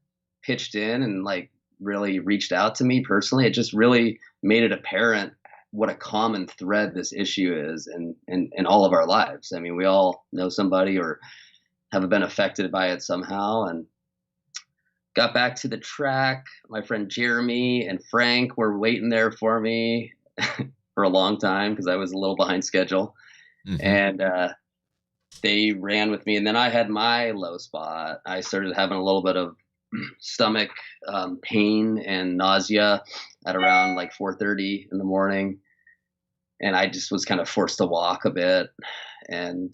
pitched in and like really reached out to me personally, it just really made it apparent what a common thread this issue is in all of our lives. I mean, we all know somebody or have been affected by it somehow. And got back to the track. My friend Jeremy and Frank were waiting there for me for a long time because I was a little behind schedule. Mm-hmm. And they ran with me. And then I had my low spot. I started having a little bit of stomach pain and nausea at around like 4:30 in the morning. And I just was kind of forced to walk a bit. And,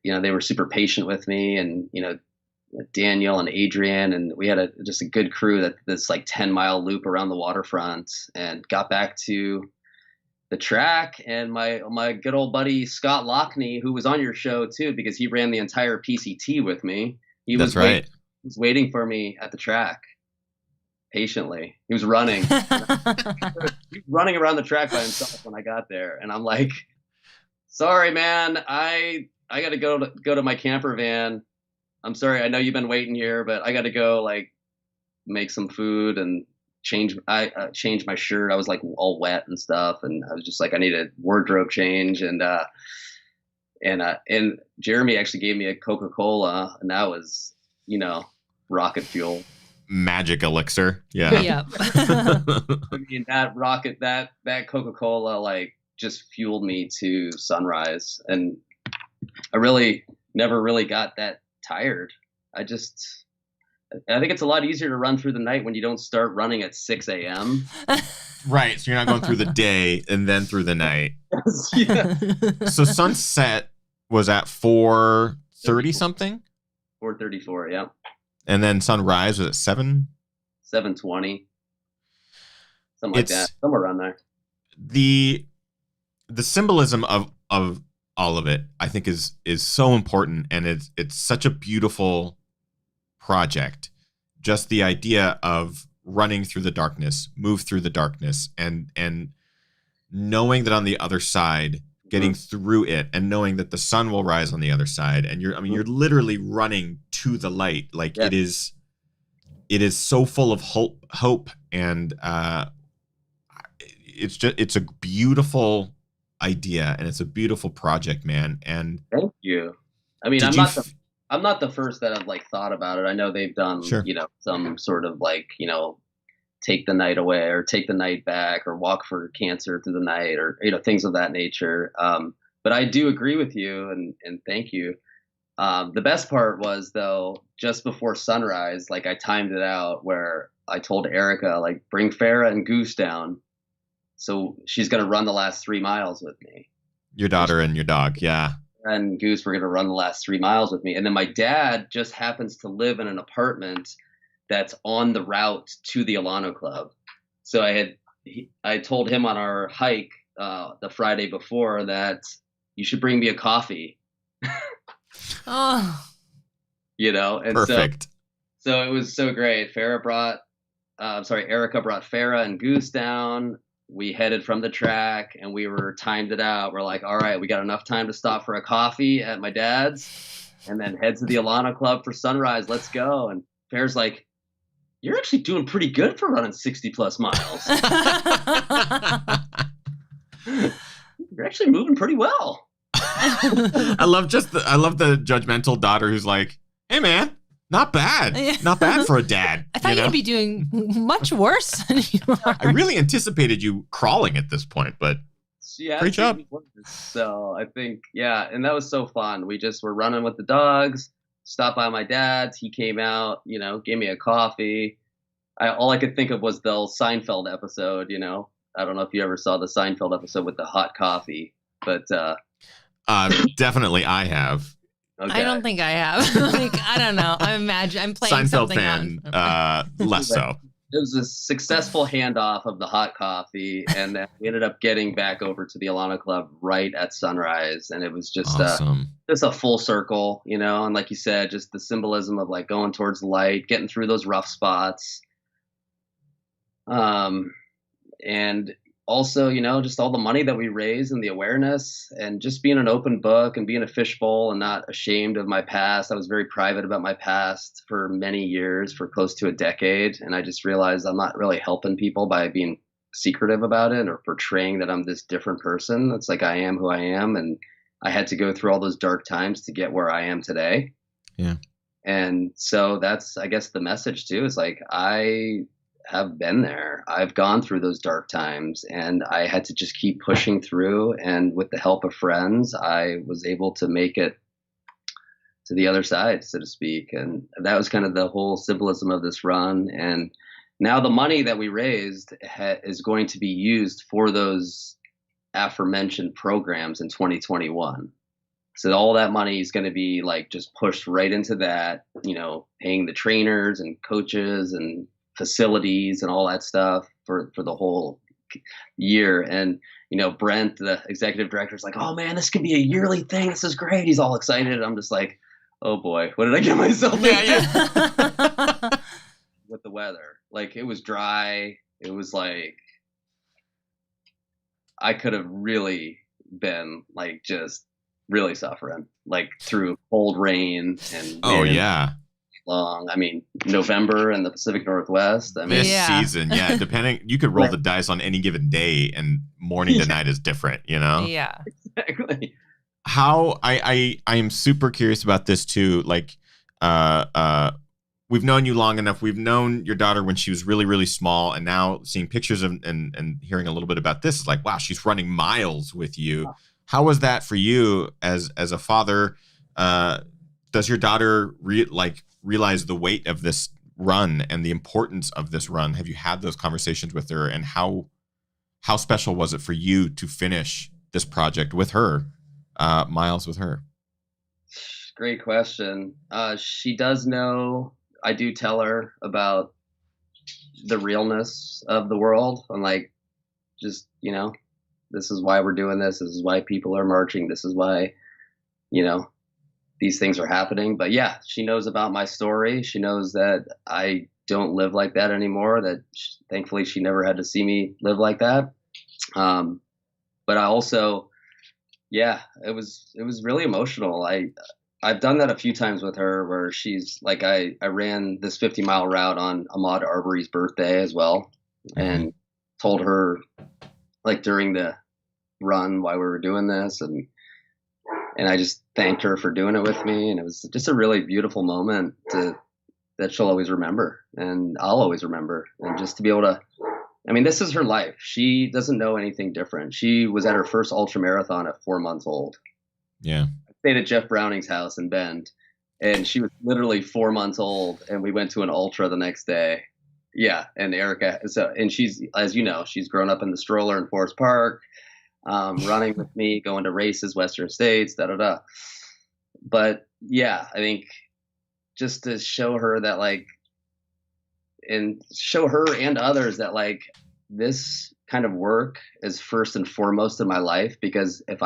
they were super patient with me, and, Daniel and Adrian, and we had just a good crew that this like 10-mile loop around the waterfront, and got back to the track. And my good old buddy Scott Lockney, who was on your show too, because he ran the entire PCT with me. He was waiting for me at the track patiently. He was running. He was running around the track by himself when I got there, and I'm like, sorry, man, I got to go to my camper van. I'm sorry. I know you've been waiting here, but I got to go like make some food and change my shirt. I was like all wet and stuff. And I was just like, I need a wardrobe change. And Jeremy actually gave me a Coca-Cola, and that was, rocket fuel. Magic elixir. Yeah. Yeah. I mean, that Coca-Cola, like just fueled me to sunrise. And I really never really got that tired. I think it's a lot easier to run through the night when you don't start running at 6 a.m. Right. So you're not going through the day and then through the night. Yeah. So sunset was at 4:30 something? 4:34, yeah. And then sunrise was at 7? 7:20. Something like that. Somewhere around there. The symbolism of all of it, I think, is so important, and it's such a beautiful project. Just the idea of running through the darkness, move through the darkness, and knowing that on the other side, getting through it, and knowing that the sun will rise on the other side, and you're literally running to the light. Like it is so full of hope, and it's a beautiful idea, and it's a beautiful project, man. And thank you. I mean, I'm not the first that have like thought about it. I know they've done, some sort of like, take the night away or take the night back or walk for cancer through the night or, things of that nature. But I do agree with you, and thank you. The best part was though, just before sunrise, like I timed it out where I told Erica, like, bring Farah and Goose down. So she's going to run the last 3 miles with me. Your daughter and your dog. Yeah. And Goose were going to run the last 3 miles with me. And then my dad just happens to live in an apartment that's on the route to the Alano Club. So I told him on our hike the Friday before that you should bring me a coffee. Oh, And Perfect. so it was so great. Erica brought Farrah and Goose down. We headed from the track and we were timed it out. We're like, all right, we got enough time to stop for a coffee at my dad's and then head to the Alano Club for sunrise. Let's go. And Farrah's like, you're actually doing pretty good for running 60 plus miles. You're actually moving pretty well. I love the judgmental daughter who's like, hey man, not bad. Not bad for a dad. I thought you'd be doing much worse than you are. I really anticipated you crawling at this point, but great job. So I think, and that was so fun. We just were running with the dogs, stopped by my dad's. He came out, gave me a coffee. All I could think of was the Seinfeld episode, I don't know if you ever saw the Seinfeld episode with the hot coffee, but definitely I have. Okay. I don't think I have. I don't know. I'm playing Seinfeld something fan, on. less so. It was a successful handoff of the hot coffee, and then we ended up getting back over to the Alano Club right at sunrise, and it was just awesome. Just a full circle, and like you said, just the symbolism of like going towards the light, getting through those rough spots, and also, just all the money that we raised and the awareness and just being an open book and being a fishbowl and not ashamed of my past. I was very private about my past for many years, for close to a decade. And I just realized I'm not really helping people by being secretive about it or portraying that I'm this different person. It's like I am who I am. And I had to go through all those dark times to get where I am today. Yeah. And so that's, I guess, the message too, is like, I have been there. I've gone through those dark times and I had to just keep pushing through. And with the help of friends, I was able to make it to the other side, so to speak. And that was kind of the whole symbolism of this run. And now the money that we raised is going to be used for those aforementioned programs in 2021. So all that money is going to be like just pushed right into that, paying the trainers and coaches and facilities and all that stuff for the whole year. And Brent, the executive director, is like, oh man, this could be a yearly thing, this is great. He's all excited. I'm just like, oh boy, what did I get myself into? With the weather, like it was dry, it was like I could have really been like just really suffering, like through cold rain and wind. Long. I mean, November in the Pacific Northwest. I mean, this season, depending, you could roll the dice on any given day, and morning to night is different. Yeah, exactly. How I am super curious about this too. Like, we've known you long enough. We've known your daughter when she was really, really small, and now seeing pictures of and hearing a little bit about this is like, wow, she's running miles with you. How was that for you as a father? Does your daughter realize the weight of this run and the importance of this run? Have you had those conversations with her, and how special was it for you to finish this project with her, miles with her? Great question. She does know. I do tell her about the realness of the world. I'm like, just, this is why we're doing this. This is why people are marching. This is why, these things are happening. But yeah, she knows about my story. She knows that I don't live like that anymore, that thankfully she never had to see me live like that. But I also, it was really emotional. I've done that a few times with her where she's like, I ran this 50-mile route on Ahmaud Arbery's birthday as well, and told her like during the run why we were doing this, and I just thanked her for doing it with me. And it was just a really beautiful moment that she'll always remember, and I'll always remember. And just to be able to, this is her life. She doesn't know anything different. She was at her first ultra marathon at 4 months old. Yeah. I stayed at Jeff Browning's house in Bend, and she was literally 4 months old, and we went to an ultra the next day. Yeah. And Erica, and she's, as you know, she's grown up in the stroller in Forest Park. running with me, going to races, Western States, da da da. But yeah, I think just to show her that like, and show her and others that like this kind of work is first and foremost in my life, because if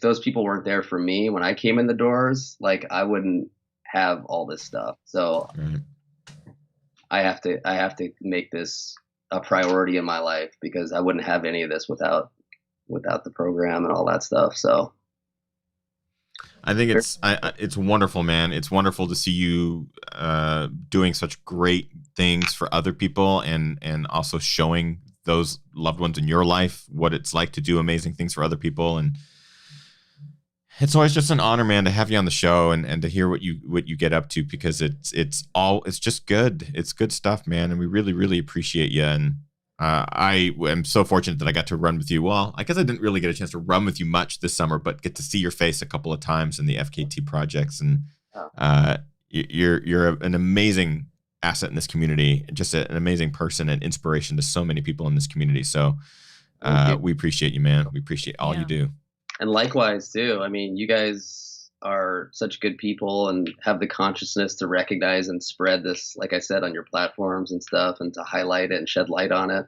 those people weren't there for me when I came in the doors, like I wouldn't have all this stuff. So Right. I have to make this a priority in my life, because I wouldn't have any of this without the program and all that stuff. So I think it's wonderful, man. It's wonderful to see you doing such great things for other people, and also showing those loved ones in your life what it's like to do amazing things for other people. And it's always just an honor, man, to have you on the show and to hear what you get up to, because it's just good. It's good stuff, man. And we really, really appreciate you. And I am so fortunate that I got to run with you. Well, I guess I didn't really get a chance to run with you much this summer, but get to see your face a couple of times in the FKT projects. And you're an amazing asset in this community, just an amazing person and inspiration to so many people in this community. So we appreciate you, man. We appreciate all you do. And likewise too. I mean, you guys are such good people and have the consciousness to recognize and spread this, like I said, on your platforms and stuff, and to highlight it and shed light on it.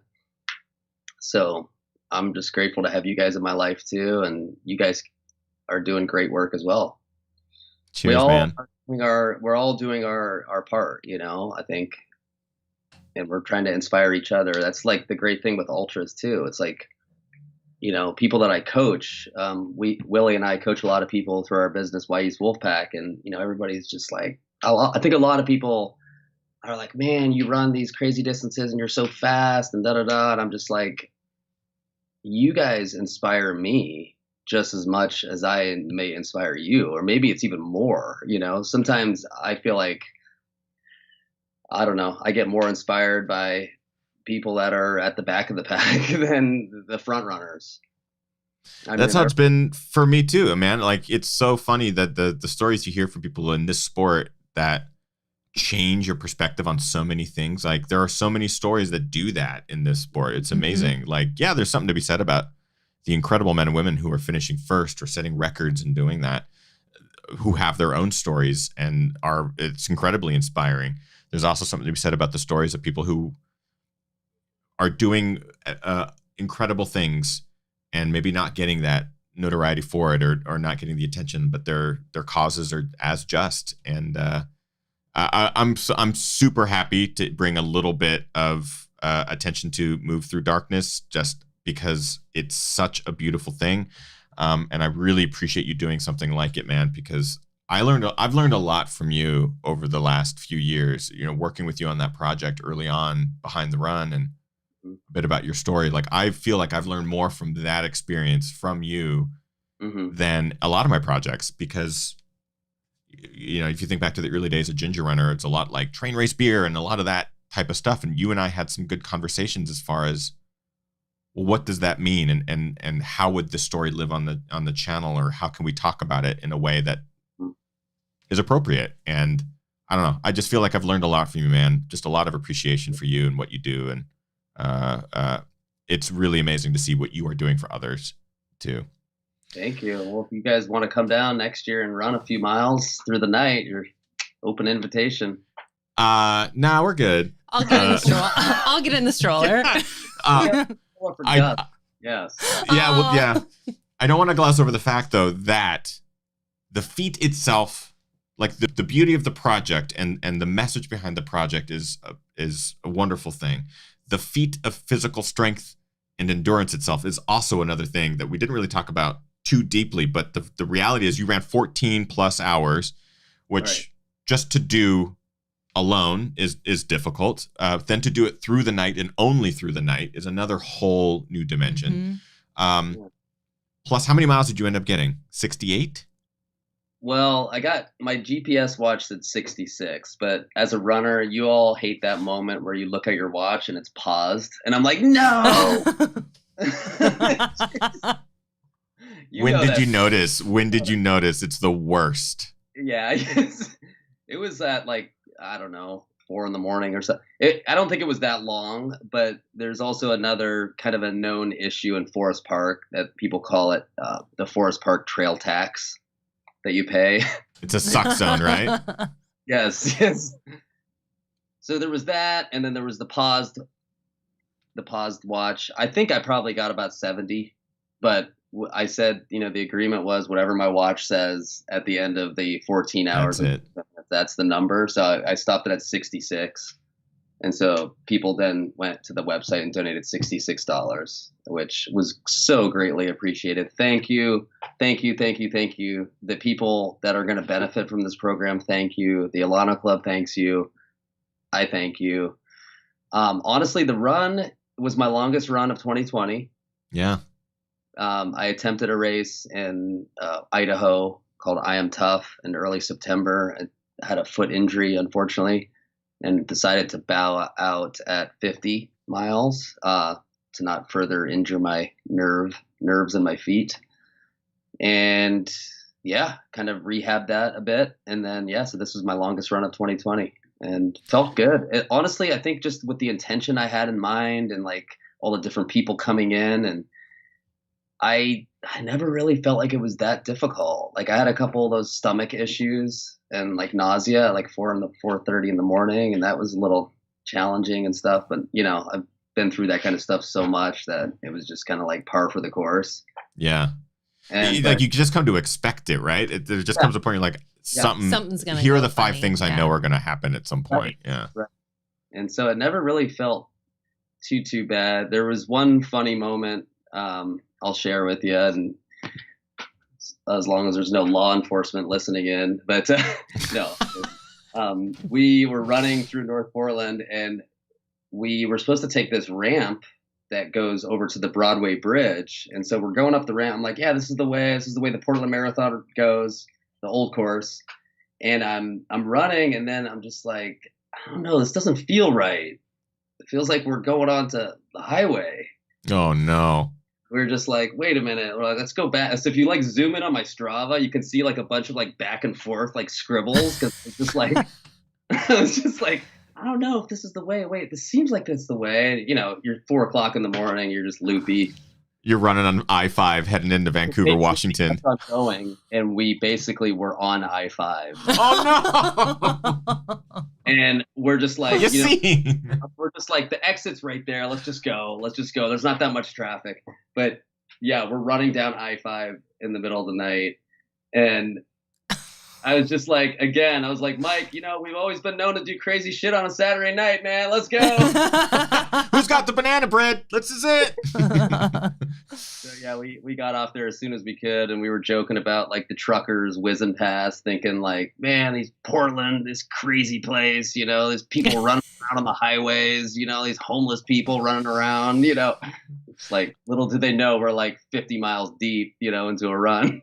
So I'm just grateful to have you guys in my life too. And you guys are doing great work as well. Cheers, man. We're all doing our part, you know, I think, and we're trying to inspire each other. That's like the great thing with ultras too. It's like, you know, people that I coach, Willie and I coach a lot of people through our business, East Wolfpack. And, you know, everybody's just like, I think a lot of people are like, man, you run these crazy distances and you're so fast and da da da. And I'm just like, you guys inspire me just as much as I may inspire you, or maybe it's even more. You know, sometimes I feel like, I don't know, I get more inspired by people that are at the back of the pack than the front runners. That's how it's been for me too, man. Like, it's so funny that the stories you hear from people in this sport that change your perspective on so many things. Like, there are so many stories that do that in this sport. It's amazing. Mm-hmm. Like, yeah, there's something to be said about the incredible men and women who are finishing first or setting records and doing that, who have their own stories and it's incredibly inspiring. There's also something to be said about the stories of people who are doing incredible things and maybe not getting that notoriety for it, or not getting the attention, but their causes are as just. And I'm super happy to bring a little bit of attention to Move Through Darkness, just because it's such a beautiful thing. And I really appreciate you doing something like it, man, because I've learned a lot from you over the last few years, you know, working with you on that project early on Behind the Run, and a bit about your story. Like, I feel like I've learned more from that experience from you than a lot of my projects, because, you know, if you think back to the early days of Ginger Runner, it's a lot like Train Race Beer and a lot of that type of stuff. And you and I had some good conversations as far as, well, what does that mean? And how would this story live on the channel, or how can we talk about it in a way that is appropriate? And I don't know. I just feel like I've learned a lot from you, man. Just a lot of appreciation for you and what you do. And it's really amazing to see what you are doing for others too. Thank you. Well, if you guys want to come down next year and run a few miles through the night, you're open invitation. Nah, we're good. I'll get in the stroller. I'll get in the stroller. Yes. Yeah. Well, yeah. I don't want to gloss over the fact, though, that the feat itself, like the beauty of the project and the message behind the project is a wonderful thing. The feat of physical strength and endurance itself is also another thing that we didn't really talk about too deeply. But the reality is you ran 14 plus hours, which just to do alone is difficult. Then to do it through the night and only through the night is another whole new dimension. Plus, how many miles did you end up getting? 68? Well, I got my GPS watch at 66, but as a runner, you all hate that moment where you look at your watch and it's paused, and I'm like, no. When did you notice? When did you notice? It's the worst. Yeah, it was at like, I don't know, 4 a.m. or so. I don't think it was that long, but there's also another kind of a known issue in Forest Park that people call it the Forest Park trail tax that you pay. It's a suck zone, right? Yes, yes. So there was that, and then there was the paused watch. I think I probably got about 70, but I said, the agreement was whatever my watch says at the end of the 14 hours. That's the number. So I stopped it at 66. And so people then went to the website and donated $66, which was so greatly appreciated. Thank you. Thank you. Thank you. Thank you. The people that are going to benefit from this program, thank you. The Alana Club thanks you. I thank you. Honestly, the run was my longest run of 2020. Yeah. I attempted a race in Idaho called I Am Tough in early September. I had a foot injury, unfortunately, and decided to bow out at 50 miles to not further injure my nerves in my feet. And yeah, kind of rehabbed that a bit. And then, so this was my longest run of 2020 and felt good. Honestly, I think just with the intention I had in mind and like all the different people coming in, and I never really felt like it was that difficult. Like I had a couple of those stomach issues and like nausea at like 4:30 in the morning. And that was a little challenging and stuff. But, I've been through that kind of stuff so much that it was just kind of like par for the course. Yeah. And like you just come to expect it, right? There just comes a point you're like, something's going to here are the 5 things I know are going to happen at some point. Right. Yeah. Right. And so it never really felt too bad. There was one funny moment I'll share with you, and as long as there's no law enforcement listening in, but no, we were running through North Portland, and we were supposed to take this ramp that goes over to the Broadway Bridge. And so we're going up the ramp. I'm like, yeah, this is the way the Portland Marathon goes, the old course. And I'm running, and then I'm just like, I don't know, this doesn't feel right. It feels like we're going onto the highway. Oh no. We're just like, wait a minute, let's go back. So if you like zoom in on my Strava, you can see like a bunch of like back and forth like scribbles, because it's just like it's just like, I don't know if this is the way. Wait, this seems like that's the way. You're 4 o'clock in the morning, you're just loopy. You're running on I-5 heading into Vancouver, Washington. We kept on going, and we basically were on I-5. Oh no! And we're just like, Yassine. we're just like, the exit's right there. Let's just go. There's not that much traffic. But yeah, we're running down I-5 in the middle of the night. And I was just like, again, I was like, Mike, we've always been known to do crazy shit on a Saturday night, man. Let's go. Who's got the banana bread? This is it. So yeah, we got off there as soon as we could, and we were joking about like the truckers whizzing past, thinking like, man, these Portland, this crazy place, there's people running around on the highways, these homeless people running around, It's like, little did they know we're like 50 miles deep, into a run.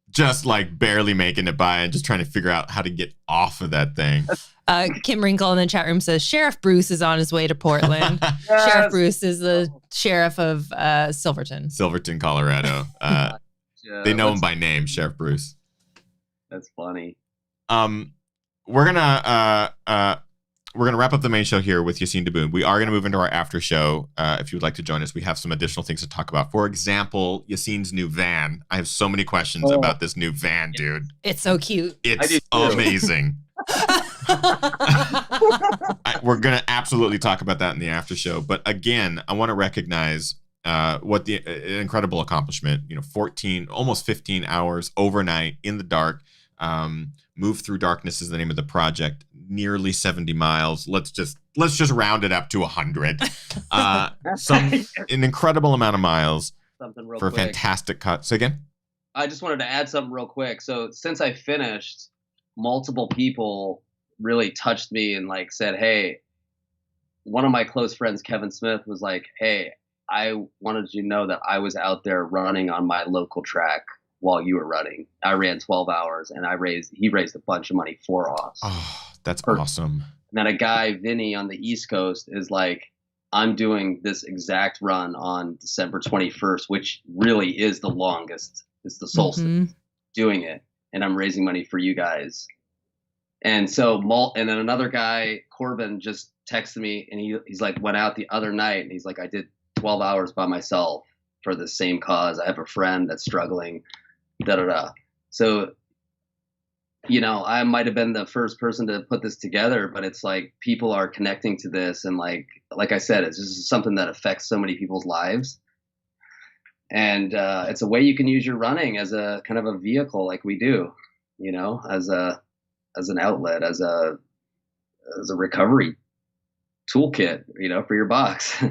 Just like barely making it by and just trying to figure out how to get off of that thing. Kim Wrinkle in the chat room says Sheriff Bruce is on his way to Portland. Yes. Sheriff Bruce is the sheriff of Silverton, Colorado. They know him by name, Sheriff Bruce. That's funny. We're gonna wrap up the main show here with Yassine Diboun. We are gonna move into our after show. If you would like to join us, we have some additional things to talk about. For example, Yassine's new van. I have so many questions about this new van, dude. It's so cute. It's amazing. We're gonna absolutely talk about that in the after show. But again, I want to recognize what the incredible accomplishment. almost 15 hours overnight in the dark. Move Through Darkness is the name of the project. Nearly 70 miles. Let's just round it up to 100. An incredible amount of miles Something real for a quick. Fantastic cut. Say again? I just wanted to add something real quick. So since I finished, multiple people really touched me and like said, hey, one of my close friends, Kevin Smith, was like, hey, I wanted you to know that I was out there running on my local track while you were running. I ran 12 hours, and he raised a bunch of money for us. Oh, that's awesome. And then a guy, Vinny, on the East Coast is like, I'm doing this exact run on December 21st, which really is the longest. It's the solstice doing it. And I'm raising money for you guys. And so, and then another guy, Corbin, just texted me, and he's like, went out the other night, and he's like, I did 12 hours by myself for the same cause. I have a friend that's struggling, da da da. So, I might have been the first person to put this together, but it's like people are connecting to this, and like I said, it's just something that affects so many people's lives. And it's a way you can use your running as a kind of a vehicle, like we do, as an outlet, as a recovery toolkit, for your box.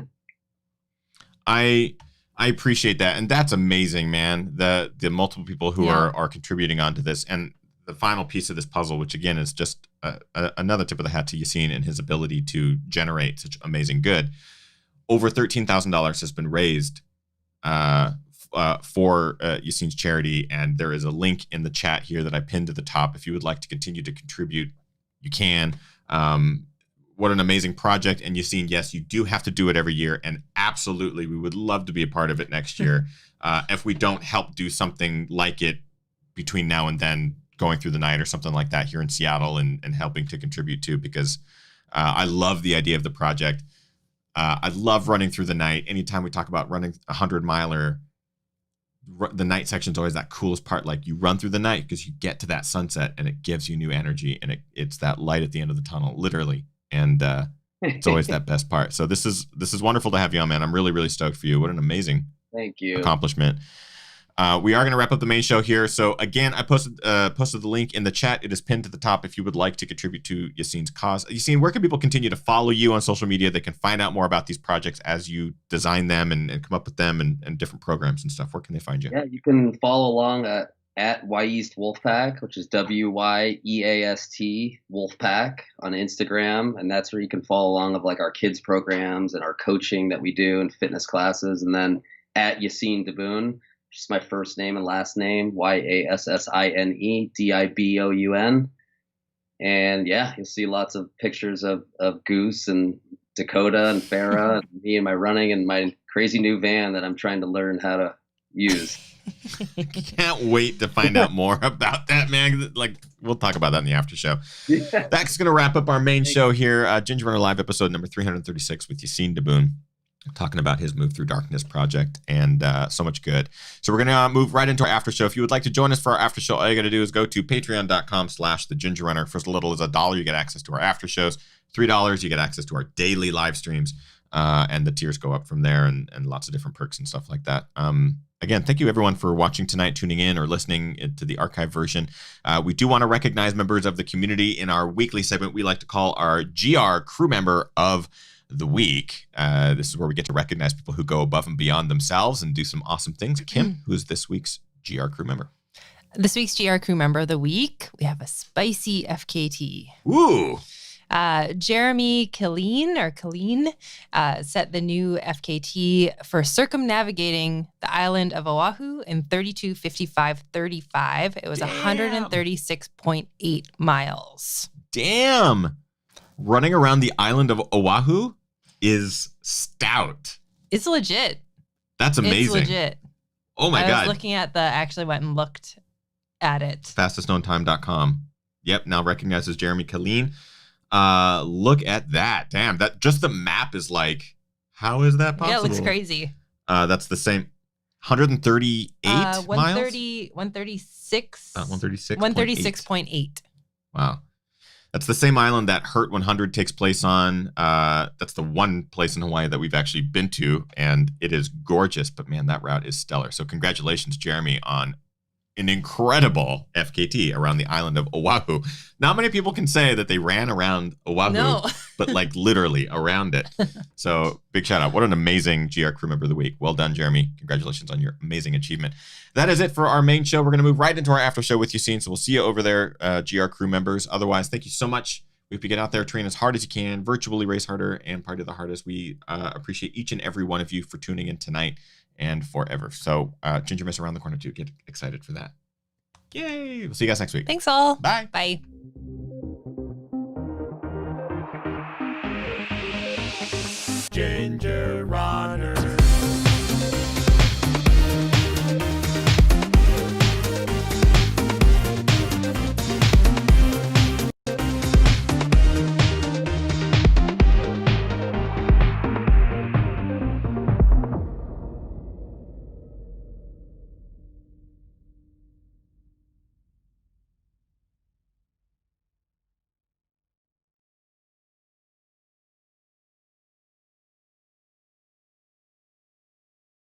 I appreciate that, and that's amazing, man. The multiple people who are contributing onto this, and the final piece of this puzzle, which again is just another tip of the hat to Yassine and his ability to generate such amazing good. Over $13,000 has been raised for Yassine's charity, and there is a link in the chat here that I pinned to the top. If you would like to continue to contribute, you can. What an amazing project. And Yassine, yes, you do have to do it every year, and absolutely, we would love to be a part of it next year. If we don't help do something like it between now and then, going through the night or something like that here in Seattle, and helping to contribute to, because I love the idea of the project. I love running through the night. Anytime we talk about running 100-miler, the night section is always that coolest part. Like, you run through the night because you get to that sunset and it gives you new energy, and it's that light at the end of the tunnel, literally. And it's always that best part. So this is wonderful to have you on, man. I'm really, really stoked for you. What an amazing accomplishment. We are going to wrap up the main show here. So again, I posted the link in the chat. It is pinned to the top if you would like to contribute to Yassine's cause. Yassine, where can people continue to follow you on social media? They can find out more about these projects as you design them and come up with them, and different programs and stuff. Where can they find you? Yeah, you can follow along at Wyeast Wolfpack, which is WYEAST Wolfpack on Instagram. And that's where you can follow along of like our kids programs and our coaching that we do and fitness classes. And then at Yassine Diboun, just my first name and last name, Yassine Diboun. And yeah, you'll see lots of pictures of Goose and Dakota and Farah and me and my running and my crazy new van that I'm trying to learn how to use. Can't wait to find out more about that, man. Like, we'll talk about that in the after show. Yeah. That's going to wrap up our main show here. Ginger Runner Live episode number 336 with Yassine Diboun, talking about his Move Through Darkness project, and so much good. So we're going to move right into our after show. If you would like to join us for our after show, all you got to do is go to patreon.com/thegingerrunner. For as little as $1, you get access to our after shows. $3, you get access to our daily live streams, and the tiers go up from there, and lots of different perks and stuff like that. Again, thank you everyone for watching tonight, tuning in, or listening to the archive version. We do want to recognize members of the community in our weekly segment we like to call our GR Crew Member of the Week. This is where we get to recognize people who go above and beyond themselves and do some awesome things. Kim, who's this week's GR Crew Member? This week's GR Crew Member of the Week, we have a spicy FKT. Ooh. Jeremy Killeen set the new FKT for circumnavigating the island of Oahu in 32:55:35. It was 136.8 miles. Damn. Running around the island of Oahu is stout. It's legit. That's amazing. It's legit. Oh my God. I was looking at actually went and looked at it. Fastestknowntime.com. Yep, now recognizes Jeremy Killeen. Look at that. Damn, that just the map is like, how is that possible? Yeah, it looks crazy. That's the same 138 miles? 136. 136.8. Wow. That's the same island that Hurt 100 takes place on. That's the one place in Hawaii that we've actually been to, and it is gorgeous, but man, that route is stellar. So congratulations, Jeremy, on an incredible FKT around the island of Oahu. Not many people can say that they ran around Oahu, but like literally around it. So big shout out. What an amazing GR Crew Member of the Week. Well done, Jeremy. Congratulations on your amazing achievement. That is it for our main show. We're going to move right into our after show with Yassine. So we'll see you over there, GR Crew members. Otherwise, thank you so much. We hope you get out there, train as hard as you can, virtually race harder, and party the hardest. We appreciate each and every one of you for tuning in tonight and forever. So Ginger Miss around the corner too. Get excited for that. Yay. We'll see you guys next week. Thanks all. Bye. Bye.